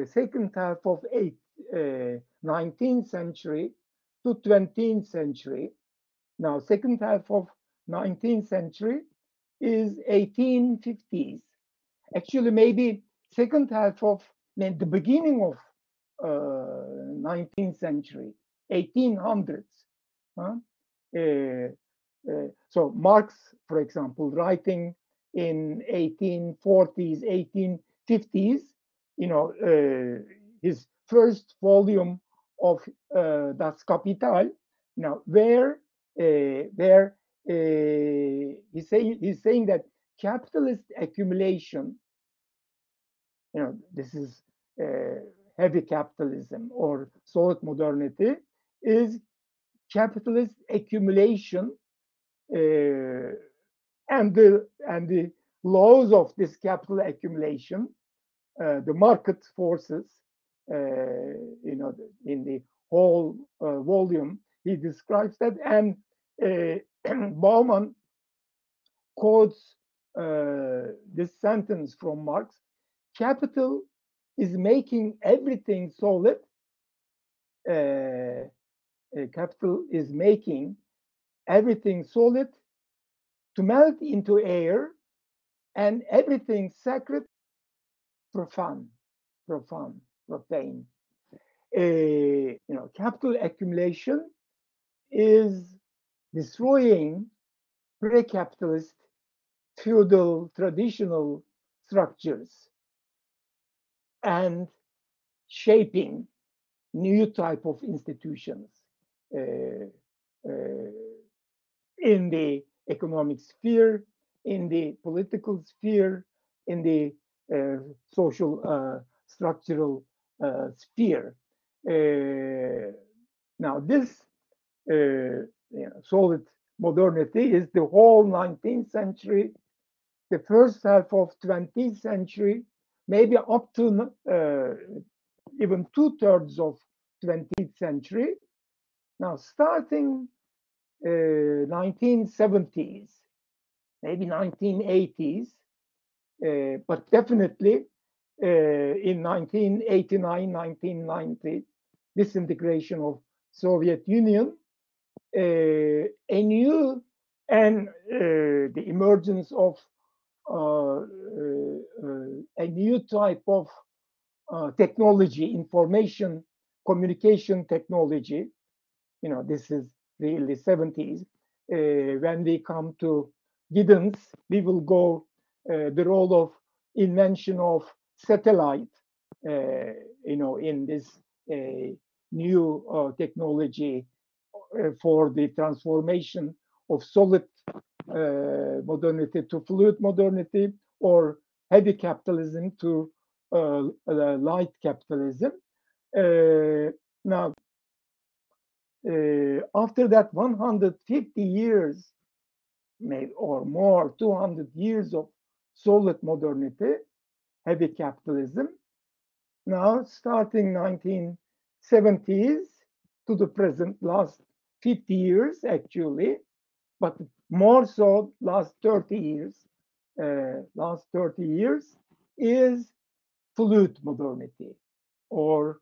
[SPEAKER 1] second half of 19th century to 20th century. Now, second half of 19th century is 1850s. Actually, maybe second half of the beginning of 19th century, 1800s. So Marx, for example, writing in 1840s, 1850s, his first volume of Das Kapital, where he's saying that capitalist accumulation, this is heavy capitalism or solid modernity, is capitalist accumulation and the laws of this capital accumulation, the market forces, in the whole volume, he describes that, and Bauman quotes this sentence from Marx: "Capital is making everything solid. Capital is making everything solid to melt into air, and everything sacred, profane. Capital accumulation is destroying pre-capitalist feudal traditional structures and shaping new type of institutions in the economic sphere, in the political sphere, in the social structural sphere. Now, this solid modernity is the whole 19th century, the first half of 20th century, maybe up to even 2/3 of 20th century. Now, starting 1970s, maybe 1980s, but definitely in 1989, 1990, disintegration of Soviet Union, a new and the emergence of a new type of technology, information communication technology. This is the early 70s. When we come to Giddens, we will go the role of invention of satellite, in this new technology for the transformation of solid modernity to fluid modernity, or heavy capitalism to light capitalism. Now, after that 150 years, maybe or more, 200 years of solid modernity, heavy capitalism, now starting 1970s to the present, last 50 years actually, but more so last 30 years, is fluid modernity or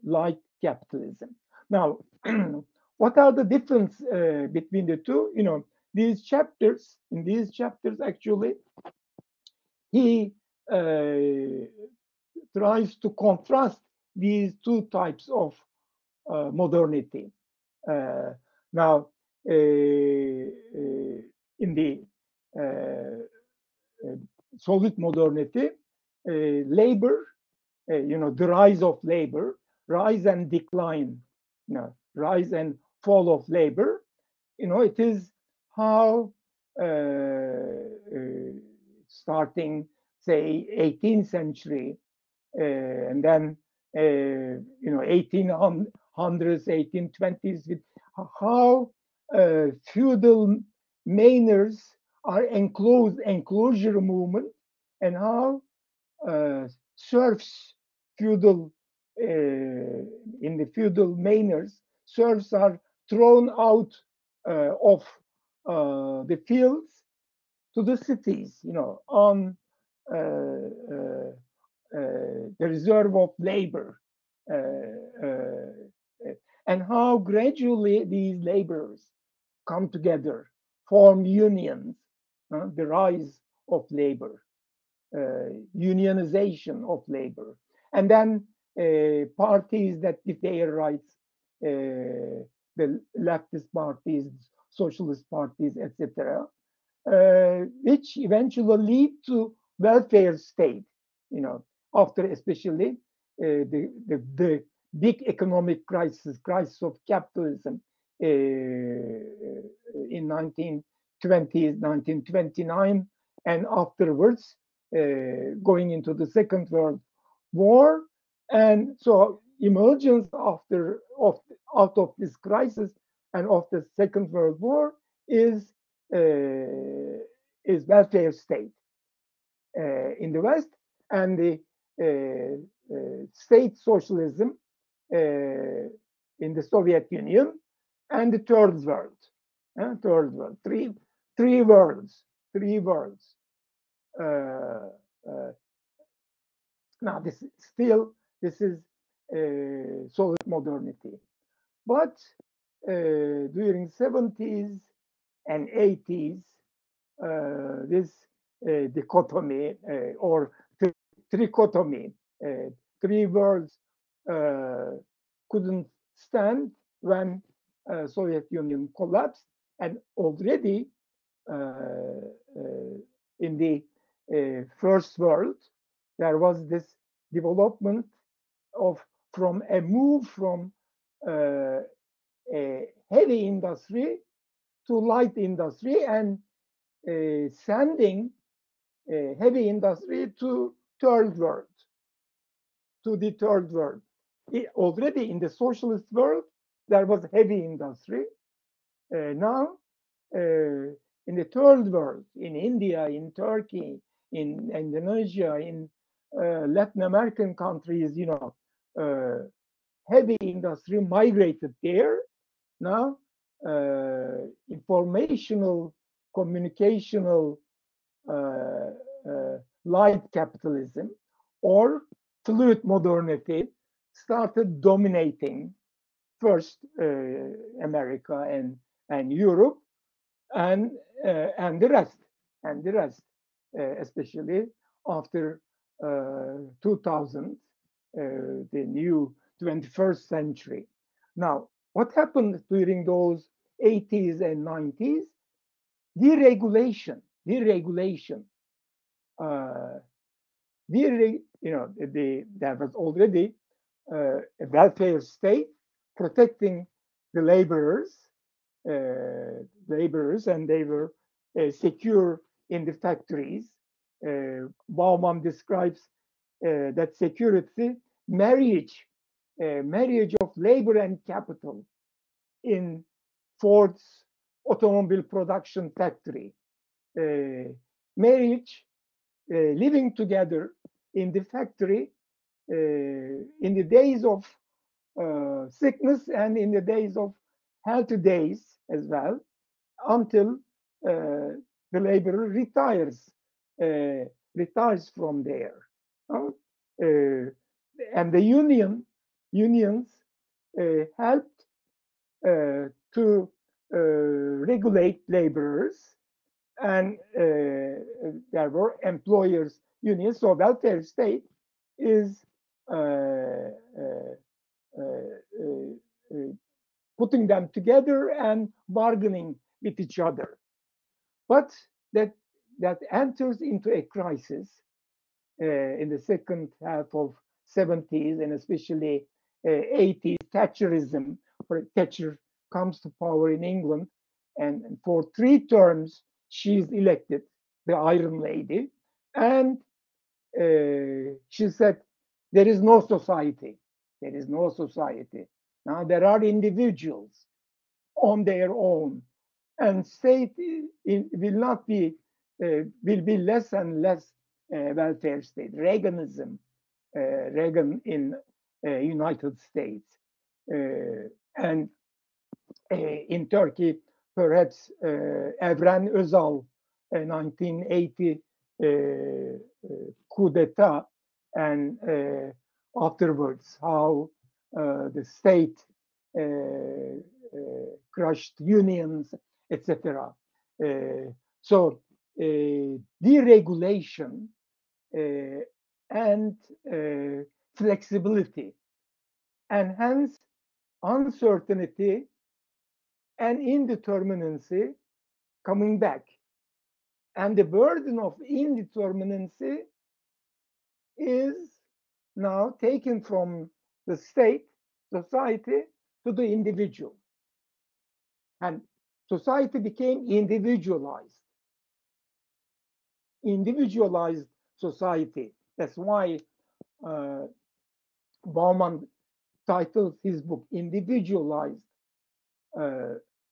[SPEAKER 1] light capitalism. Now, what are the difference between the two? In these chapters, actually, he tries to contrast these two types of modernity. Now, in the solid modernity, labor, the rise of labor, rise and decline, rise and fall of labor, it is how starting, say, 18th century, and then 1800s, 1820s, with how feudal manors are enclosure movement, and how serfs, feudal in the feudal manors, serfs are thrown out of the fields to the cities, on the reserve of labor, and how gradually these laborers come together, form unions, the rise of labor, unionization of labor, and then parties that declare rights, the leftist parties, socialist parties, etc., which eventually lead to welfare state. After especially the big economic crisis of capitalism in 1920s, 1929, and afterwards going into the Second World War. And so emergence out of this crisis and of the Second World War is welfare state in the West, and the state socialism in the Soviet Union, and the third world. Three worlds. Now, this is solid modernity, but during 70s and 80s, this dichotomy or trichotomy, three worlds, couldn't stand when Soviet Union collapsed, and already in the first world, there was this development from a move from a heavy industry to light industry, and sending heavy industry to the third world. Already in the socialist world, there was heavy industry. Now, in the third world, in India, in Turkey, in Indonesia, in Latin American countries, heavy industry migrated there. Now, informational, communicational, light capitalism or fluid modernity started dominating first America and Europe, and the rest, especially after 2000, the new 21st century. Now, what happened during those 80s and 90s? Deregulation. Uh, there was already a welfare state protecting the laborers, and they were secure in the factories. Bauman describes that security marriage of labor and capital in Ford's automobile production factory. Marriage, living together in the factory in the days of sickness and in the days of healthy days as well, until the laborer retires from there. And the unions helped to regulate laborers, and there were employers unions. So welfare state is putting them together and bargaining with each other. But that enters into a crisis in the second half of 70s and especially 80s. Thatcherism, where Thatcher comes to power in England, and for 3 terms she's elected, the Iron Lady, and she said, there is no society. There is no society. Now there are individuals on their own, and state will be less and less welfare state. Reagan in United States, and in Turkey, perhaps Evren Özal, 1980 coup d'etat, and afterwards how the state crushed unions, etc. So deregulation and flexibility, and hence uncertainty and indeterminacy coming back. And the burden of indeterminacy is now taken from the state, society, to the individual. And society became individualized. Individualized society. That's why Bauman titled his book Individualized.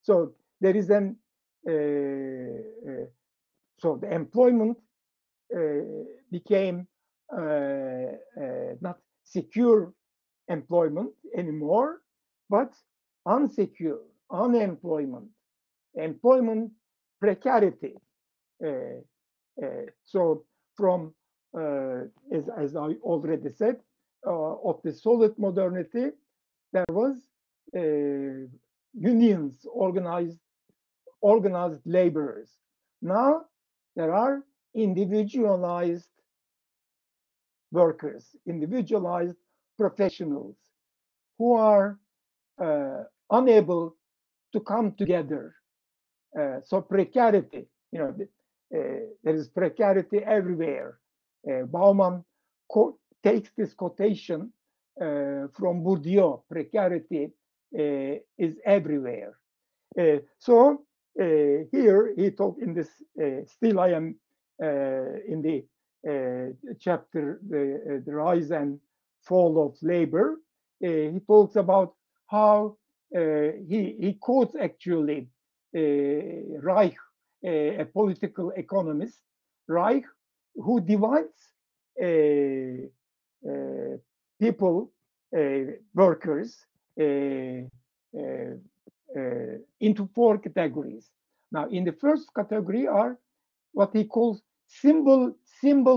[SPEAKER 1] So there is so the employment became not secure employment anymore, but unsecure, unemployment, employment precarity. So from, as I already said, of the solid modernity, there was unions, organized laborers. Now there are individualized workers, individualized professionals who are unable to come together. So precarity, there is precarity everywhere. Bauman takes this quotation from Bourdieu: precarity is everywhere. So here he talked in this, still I am in the chapter, the rise and fall of labor. He talks about how he quotes actually Reich, a political economist, Reich, who divides people, workers, into 4 categories. Now, in the first category are what he calls symbol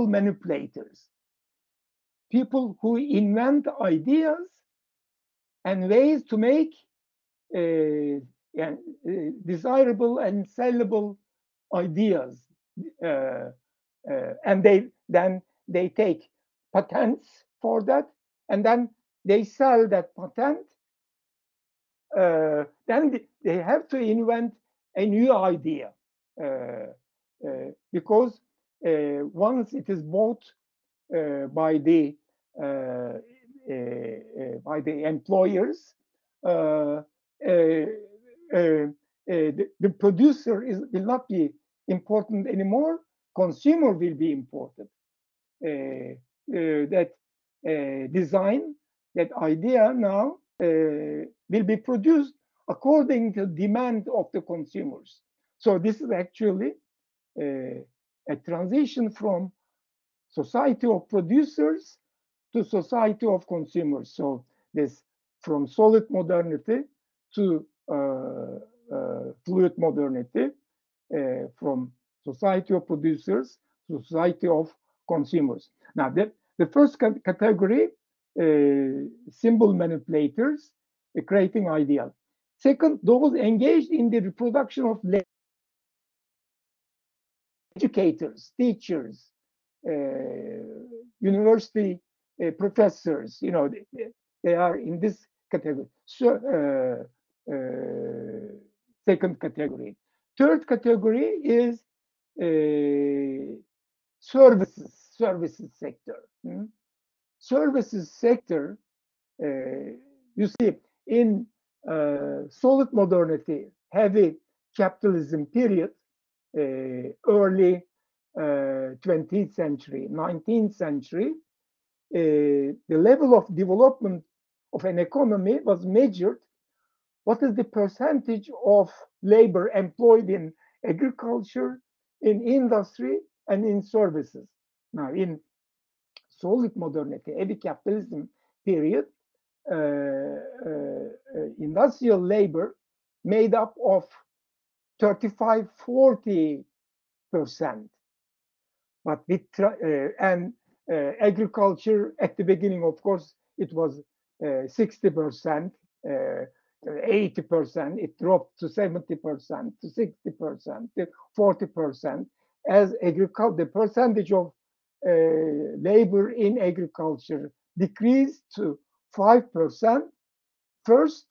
[SPEAKER 1] manipulators, people who invent ideas and ways to make desirable and sellable ideas, and they take patents for that, and then they sell that patent then they have to invent a new idea because once it is bought by the employers, the producer will not be important anymore. Consumer will be important. That design, that idea now will be produced according to demand of the consumers. So this is actually a transition from society of producers to society of consumers. So this from solid modernity to fluid modernity, from society of producers to society of consumers. Now, the first category, symbol manipulators, creating ideal. Second, those engaged in the reproduction of educators, teachers, university professors, they are in this category. So, second category. Third category is services sector. Services sector, you see, in solid modernity, heavy capitalism period, early 20th century, 19th century, the level of development of an economy was measured. What is the percentage of labor employed in agriculture, in industry, and in services? Now, in solid modernity, heavy capitalism period, industrial labor made up of 35-40%. But with agriculture at the beginning, of course, it was 60%, 80%. It dropped to 70%, to 60%, to 40%. As the percentage of labor in agriculture decreased to 5%. First,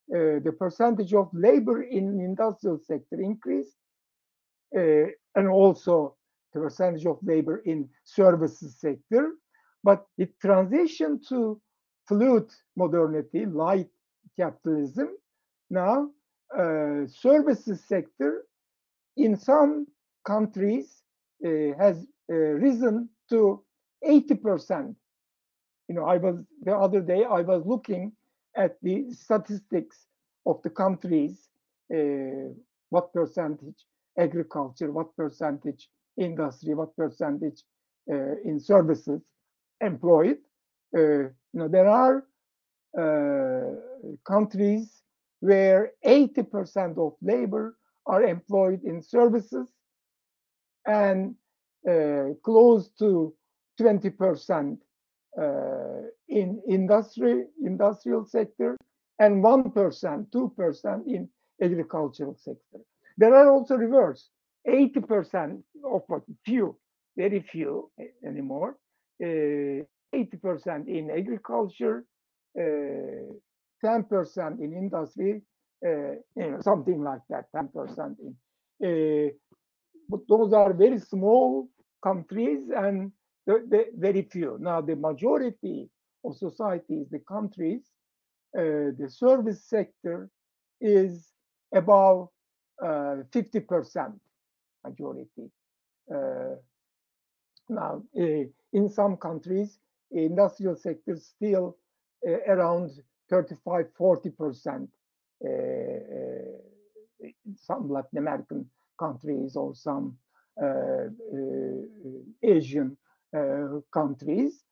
[SPEAKER 1] the percentage of labor in industrial sector increased, and also the percentage of labor in services sector. But it transitioned to fluid modernity, light capitalism. Now, services sector in some countries has risen to 80%. The other day I was looking at the statistics of the countries, what percentage agriculture, what percentage industry, what percentage in services employed. There are countries where 80% of labor are employed in services, and close to 20% in industrial sector, and 1%, 2% in agricultural sector. There are also reverse, 80% of very few anymore, 80% in agriculture, 10% in industry, something like that, 10% in. But those are very small countries and very few. Now, the majority of societies, the countries, the service sector is about 50% majority. Now, in some countries, industrial sector still around 35-40%. Some Latin American countries or some Asian countries,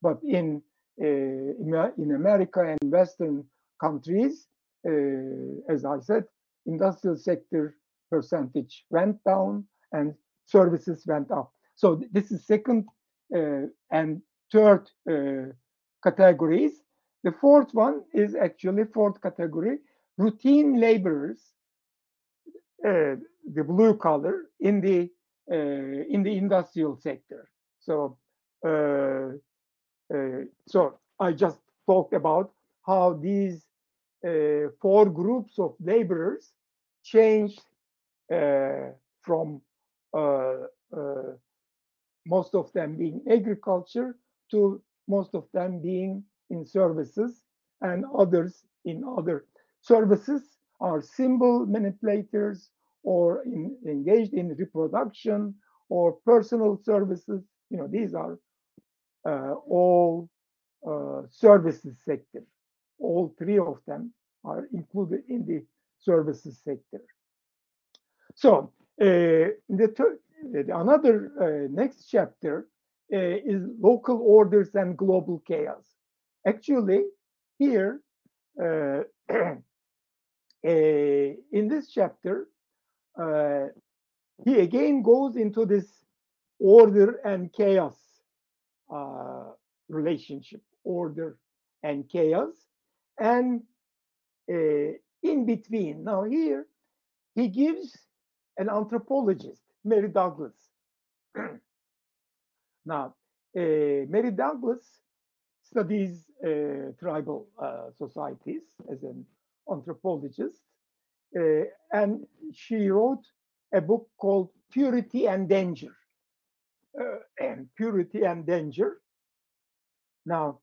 [SPEAKER 1] but in America and Western countries, as I said, industrial sector percentage went down and services went up. So this is second and third categories. The fourth one is actually fourth category, routine laborers, the blue color in the industrial sector. So so I just talked about how these four groups of laborers changed from uh, uh, most of them being agriculture to most of them being in services, and others in other services are symbol manipulators or engaged in reproduction or personal services. These are all services sector. All three of them are included in the services sector. So another next chapter is local orders and global chaos. Actually, here in this chapter, he again goes into this order and chaos relationship, order and chaos, and in between. Now here he gives an anthropologist, Mary Douglas. Now, Mary Douglas studies tribal societies as an anthropologist, and she wrote a book called Purity and Danger. And Purity and Danger. Now,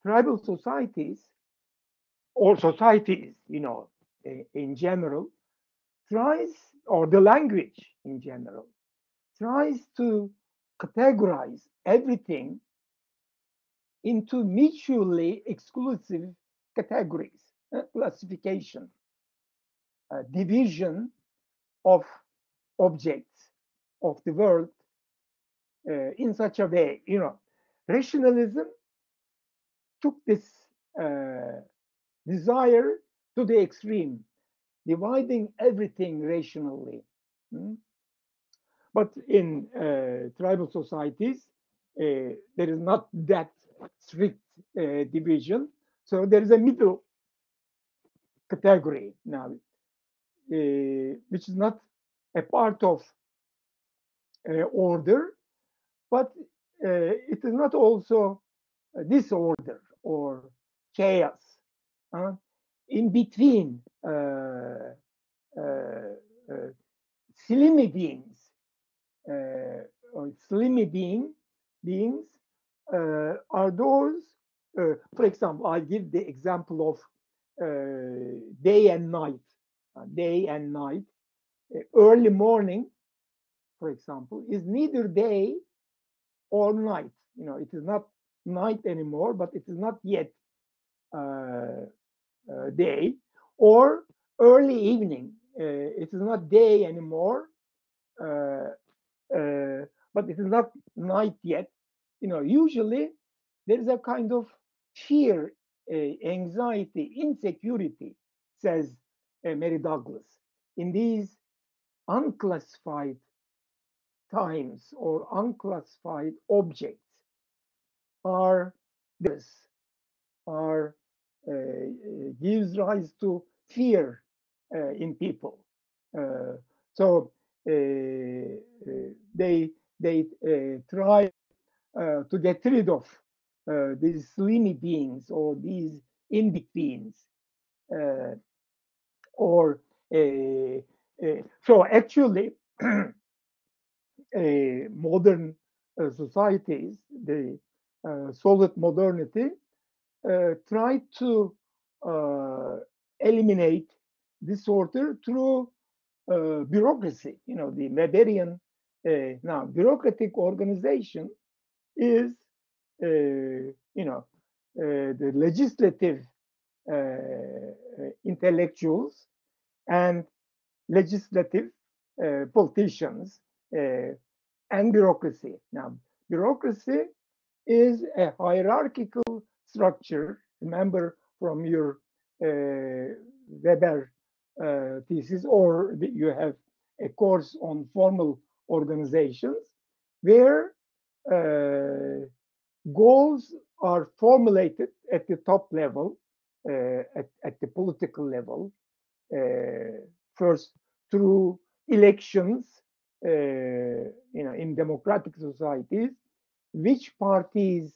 [SPEAKER 1] tribal societies or societies, in general, tries, or the language in general, tries to categorize everything into mutually exclusive categories, classification, division of objects of the world in such a way. Rationalism took this desire to the extreme, dividing everything rationally. But in tribal societies, there is not that strict division. So there is a middle category now, which is not a part of order, but it is not also disorder or chaos. In between, slimy beings or slimy beings are those, for example, I give the example of day and night. Day and night. Early morning, for example, is neither day or night. It is not night anymore, but it is not yet day. Or early evening, it is not day anymore, but it is not night yet. Usually there is a kind of fear, anxiety, insecurity, says Mary Douglas, in these unclassified times or unclassified objects are this, are gives rise to fear in people. So they try to get rid of these slimy beings or these in-betweens, or so actually modern societies, the solid modernity, try to eliminate disorder through bureaucracy. The Weberian now bureaucratic organization is the legislative intellectuals and legislative politicians and bureaucracy. Now, bureaucracy is a hierarchical structure. Remember from your Weber thesis, or you have a course on formal organizations, where goals are formulated at the top level, at the political level, first through elections, in democratic societies, which parties'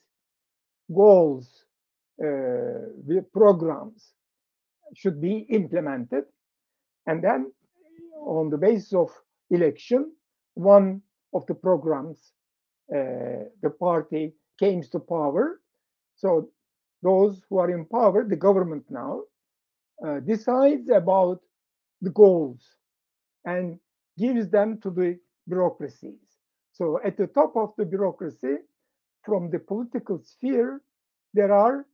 [SPEAKER 1] goals the programs should be implemented. And then on the basis of election, one of the programs, the party came to power. So those who are in power, the government now, decides about the goals and gives them to the bureaucracies. So at the top of the bureaucracy, from the political sphere, there are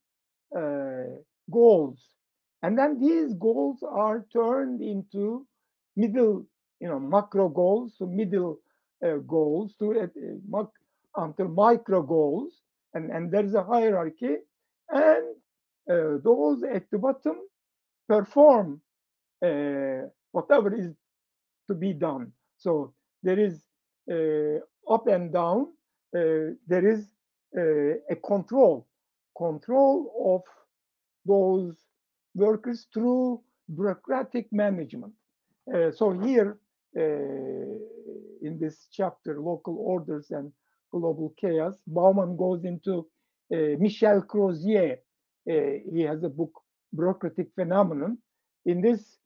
[SPEAKER 1] goals. And then these goals are turned into middle, macro goals to middle goals to until micro goals. And there's a hierarchy. And those at the bottom perform whatever is to be done. So there is up and down. There is a control of those workers through bureaucratic management. So here in this chapter, Local Orders and Global Chaos, Bauman goes into Michel Crozier. He has a book, Bureaucratic Phenomenon. In this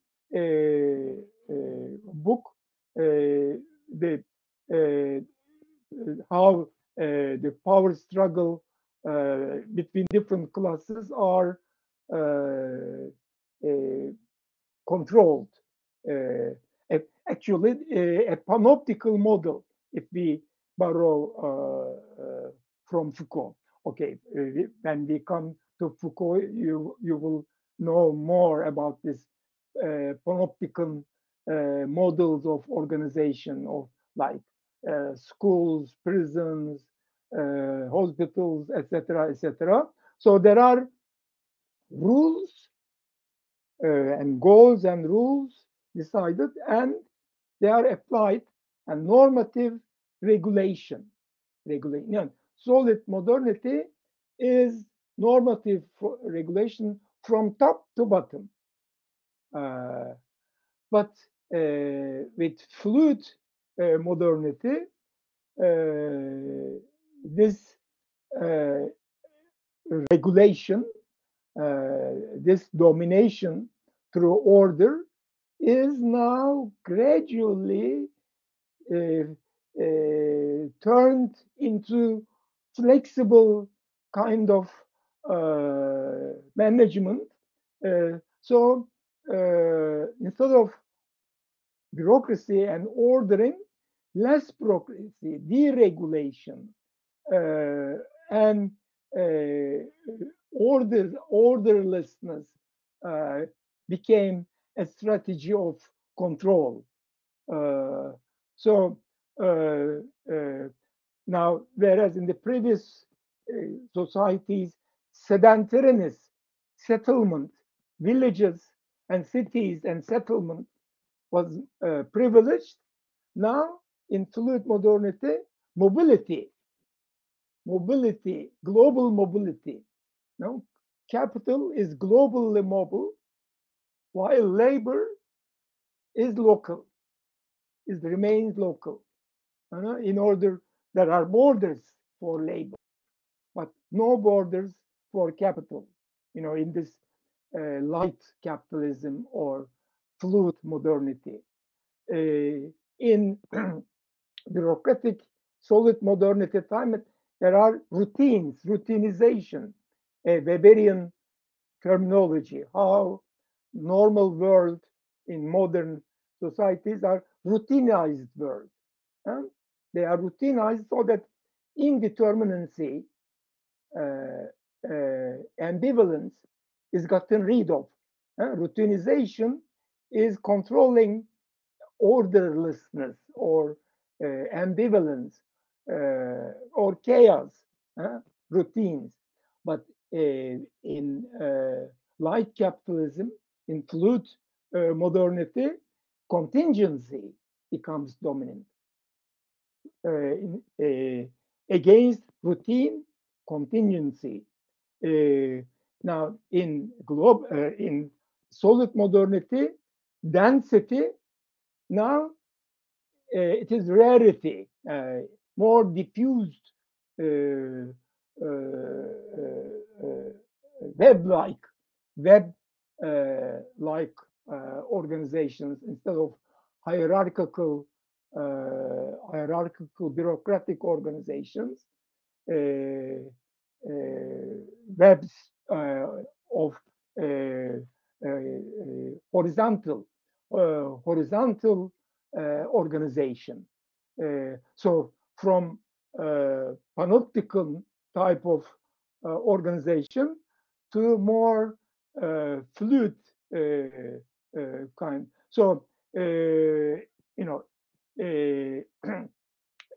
[SPEAKER 1] book, the how the power struggle between different classes are controlled. Actually, a panoptical model, if we borrow from Foucault. Okay, when we come to Foucault, you will know more about this panoptical models of organization of like schools, prisons, hospitals, etc., etc. So there are rules and goals and rules decided, and they are applied, and normative regulation. Solid modernity is normative regulation from top to bottom. But with fluid modernity, this regulation, this domination through order is now gradually turned into flexible kind of management. So instead of bureaucracy and ordering, less bureaucracy, deregulation, and orderlessness became a strategy of control. So now, whereas in the previous societies, sedentariness, settlement, villages and cities and settlement was privileged. Now, in fluid modernity, mobility, global mobility. No, capital is globally mobile, while labor is local, remains local. In order, there are borders for labor, but no borders for capital. In this light capitalism or fluid modernity. In bureaucratic solid modernity time, there are routines, routinization, a Weberian terminology, how normal world in modern societies are routinized world. They are routinized so that indeterminacy, ambivalence is gotten rid of. Routinization is controlling orderlessness or ambivalence or chaos, routines. But in light capitalism, in fluid modernity, contingency becomes dominant. Against routine, contingency. Now, in solid modernity, density, now it is rarity, more diffused web-like web like organizations instead of hierarchical bureaucratic organizations, webs of horizontal organization. So from panopticon type of organization to more fluid kind. So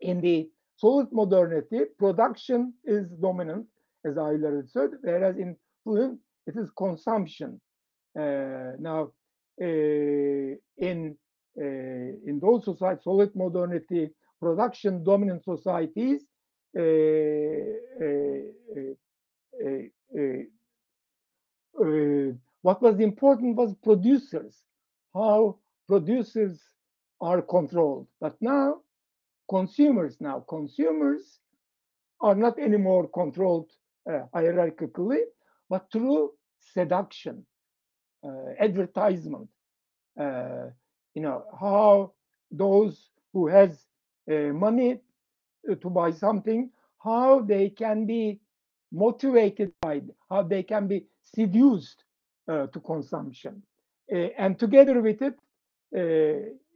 [SPEAKER 1] in the solid modernity, production is dominant, as I already said, whereas in fluid it is consumption. Now, in those societies, solid modernity, production dominant societies, what was important was producers, how producers are controlled. But now, consumers are not anymore controlled hierarchically, but through seduction, advertisement. How those who has money to buy something, how they can be motivated by, how they can be seduced to consumption. And together with it,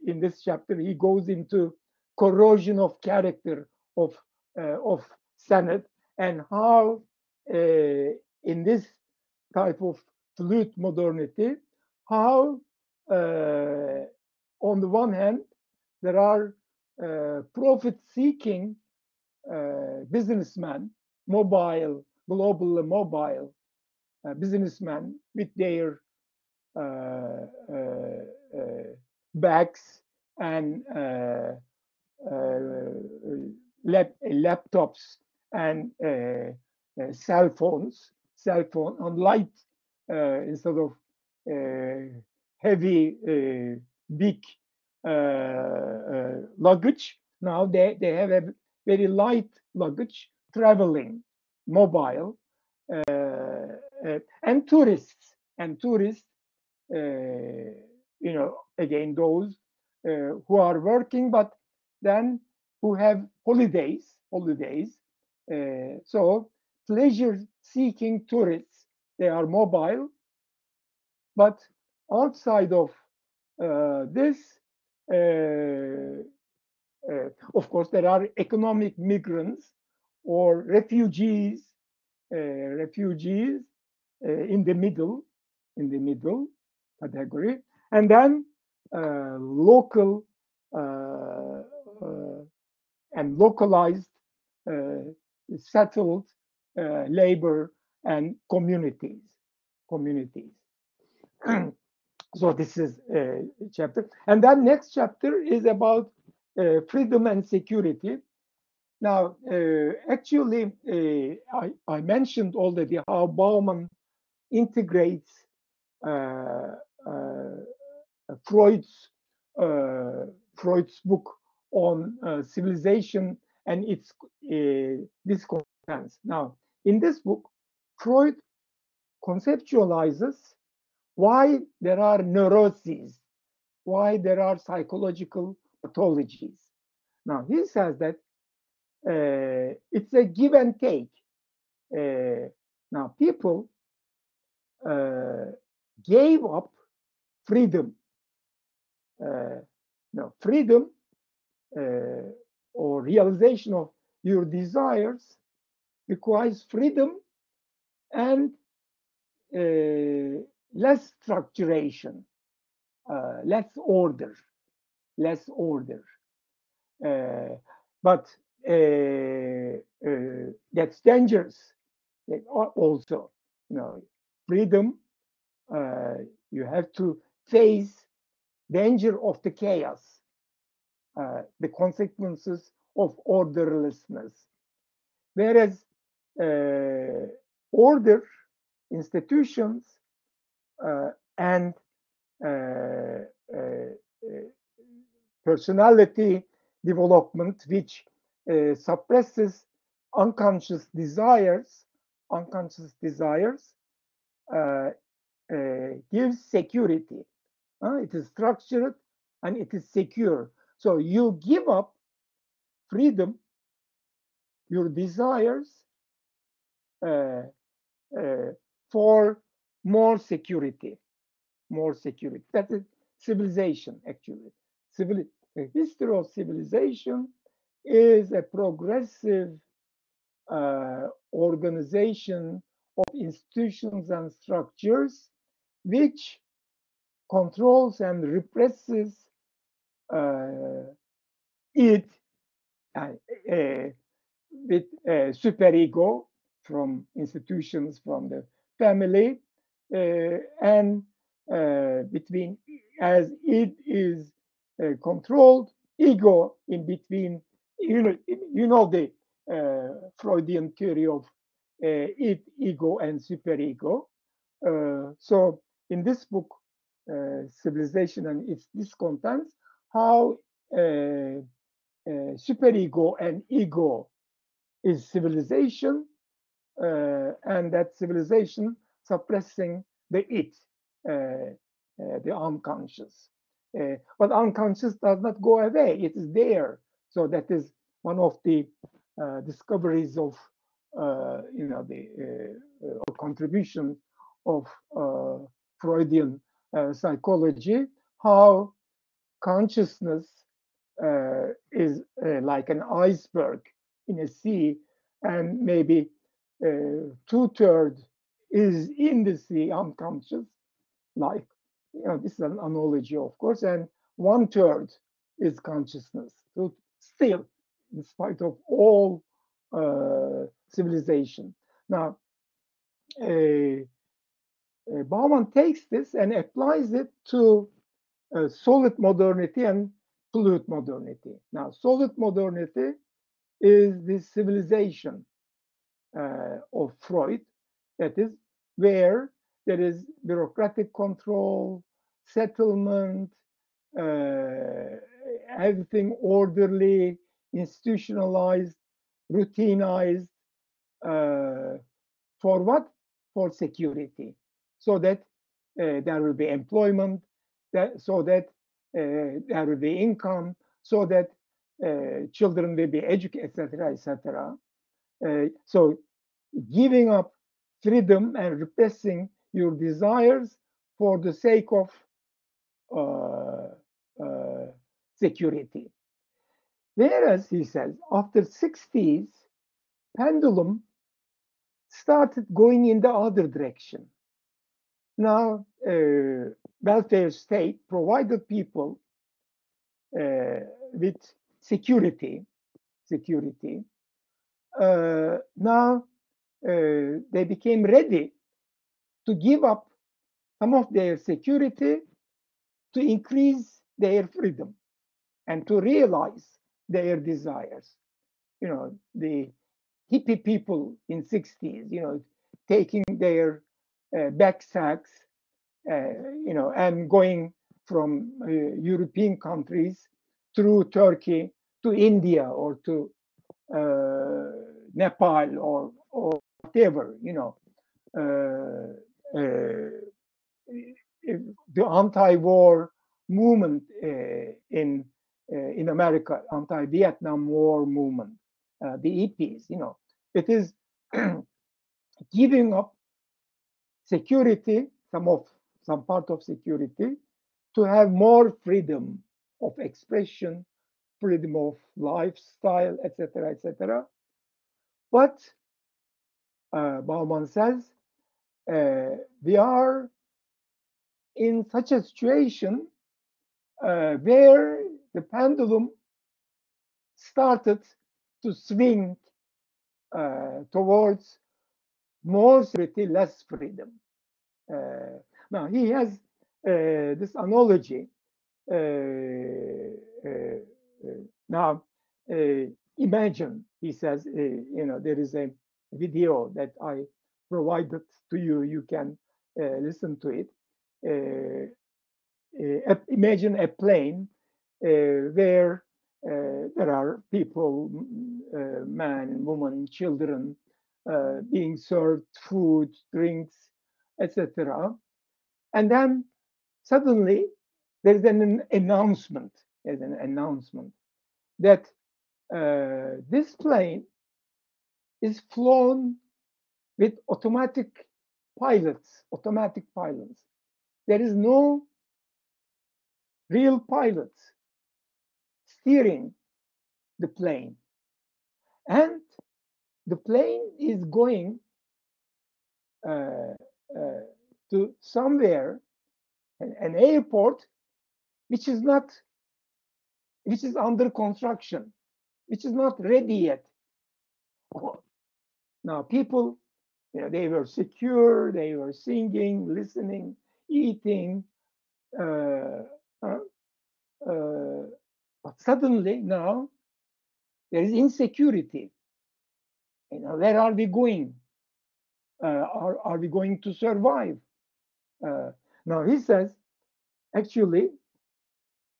[SPEAKER 1] in this chapter, he goes into corrosion of character of Senate and how in this type of fluid modernity, how on the one hand, there are profit-seeking businessmen, globally mobile businessmen with their bags and laptops and cell phone on light instead of heavy big luggage. Now they have a very light luggage, traveling, mobile, and tourists. Again, those who are working, but then who have holidays. So pleasure-seeking tourists, they are mobile, but outside of this, of course, there are economic migrants or refugees in the middle category, and then local and localized settled labor and communities. So this is a chapter, and then next chapter is about freedom and security. Now, actually, I mentioned already how Bauman integrates Freud's book on civilization and its discontents. Now, in this book, Freud conceptualizes why there are neuroses, why there are psychological pathologies. Now, he says that it's a give and take. Now, people gave up freedom. Freedom or realization of your desires requires freedom and less structuration, less order. But that's dangerous. Also, freedom, you have to face danger of the chaos, the consequences of orderlessness. Whereas order, institutions, and personality development, which suppresses unconscious desires, gives security. It is structured and it is secure. So you give up freedom, your desires, uh, for more security. More security. That is civilization, actually. The history of civilization is a progressive organization of institutions and structures which controls and represses it uh, uh, with superego from institutions, from the family, and between, as it is controlled, ego in between. You know the Freudian theory of it, ego, and superego. So in this book, Civilization and its Discontents, how superego and ego is civilization, and that civilization suppressing the it, the unconscious. But unconscious does not go away; it is there. So that is one of the discoveries of, the contribution of Freudian psychology, how consciousness is like an iceberg in a sea, and maybe 2/3 is in the sea, unconscious, like, this is an analogy, of course, and 1/3 is consciousness. So still, in spite of all civilization. Now, Bauman takes this and applies it to solid modernity and fluid modernity. Now, solid modernity is the civilization of Freud, that is, where there is bureaucratic control, settlement, everything orderly, institutionalized, routinized, for what? For security, so that there will be employment, so that there will be income, so that children will be educated, etc., etc. So giving up freedom and repressing your desires for the sake of security. Whereas, he says, after 60s, pendulum started going in the other direction. Now, welfare state provided people with security. Now, they became ready to give up some of their security to increase their freedom and to realize their desires. The hippie people in 60s, taking their backsacks, and going from European countries through Turkey to India or to Nepal or whatever, the anti-war movement in America, anti-Vietnam War movement, the hippies, it is giving up security, some part of security, to have more freedom of expression, freedom of lifestyle, etc., etc. But Bauman says we are in such a situation where the pendulum started to swing towards more security, less freedom. Now, he has this analogy. Now, imagine, he says, there is a video that I provided to you. You can listen to it. Imagine a plane where there are people, man, woman, children, being served food, drinks, etc. And then suddenly there's an announcement. There's an announcement that this plane is flown with automatic pilots, automatic pilots. There is no real pilots steering the plane. And the plane is going uh, uh, to somewhere, an airport, which is not, which is under construction, which is not ready yet. Now, people, they were secure, they were singing, listening, eating, uh, uh, uh, but suddenly now there is insecurity. Where are we going? Are we going to survive? Uh, Now he says, actually,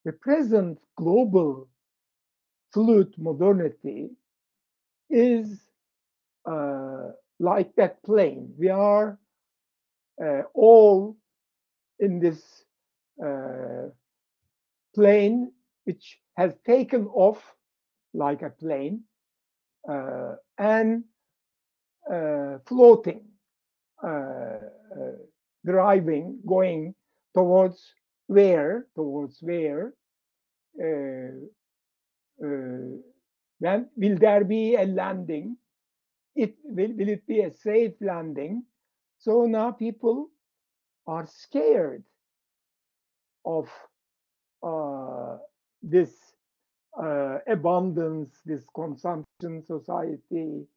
[SPEAKER 1] the present global fluid modernity is like that plane. We are all in this uh, plane which has taken off like a plane and floating, uh, uh, driving, going towards where? Towards where? Uh, then will there be a landing? Will it be a safe landing? So now people are scared of this abundance, this consumption society,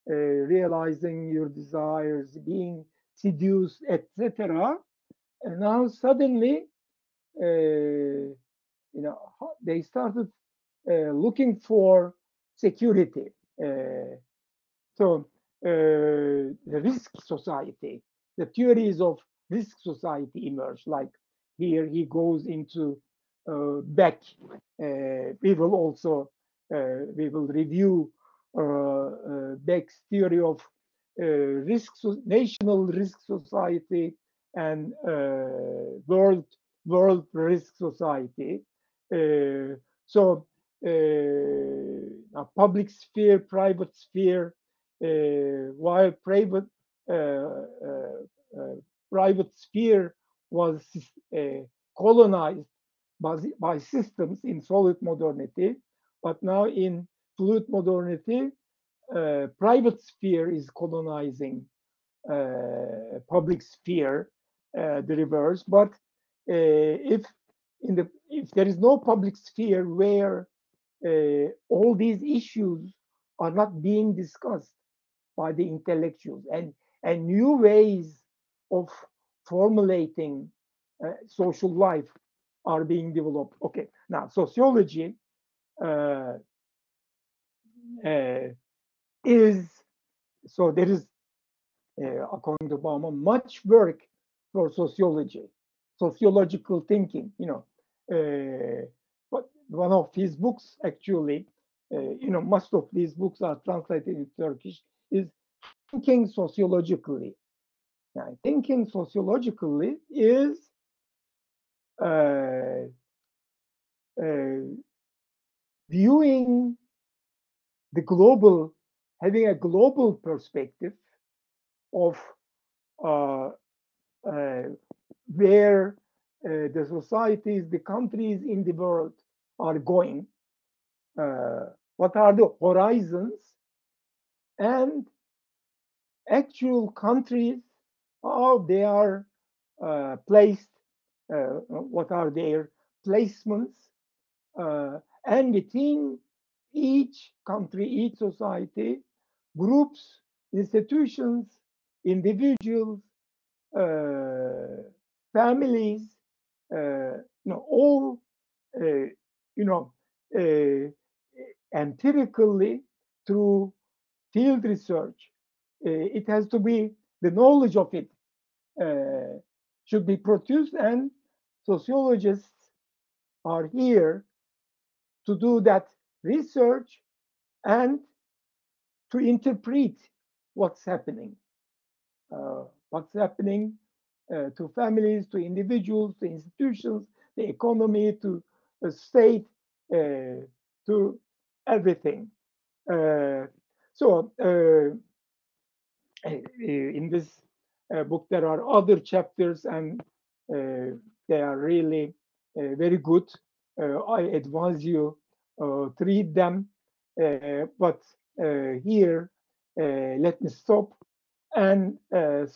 [SPEAKER 1] realizing your desires, being seduced, etc. And now suddenly, they started looking for security. So the risk society, the theories of risk society emerge. Like here, he goes into Beck. We will also we will review Beck's theory of national risk society and world risk society. So public sphere, private sphere, while private sphere was colonized by systems in solid modernity, but now in fluid modernity, private sphere is colonizing public sphere, the reverse. But if there is no public sphere where all these issues are not being discussed by the intellectuals, and new ways of formulating social life are being developed. Okay, now sociology uh, uh, is, so there is, according to Bauman, much work for sociology, sociological thinking. But one of his books, actually, most of these books are translated in Turkish, is Thinking Sociologically. Now, thinking sociologically is uh, uh, viewing the global, having a global perspective of uh, uh, where the societies, the countries in the world are going, what are the horizons, and actual countries, how they are placed, what are their placements, and within each country, each society, groups, institutions, individuals, families, all, you know, uh, empirically through field research. It has to be, the knowledge of it should be produced, and sociologists are here to do that research and to interpret what's happening. What's happening to families, to individuals, to institutions, the economy, to the state, to everything. So in this book, there are other chapters, and they are really very good. I advise you to read them. But here, let me stop and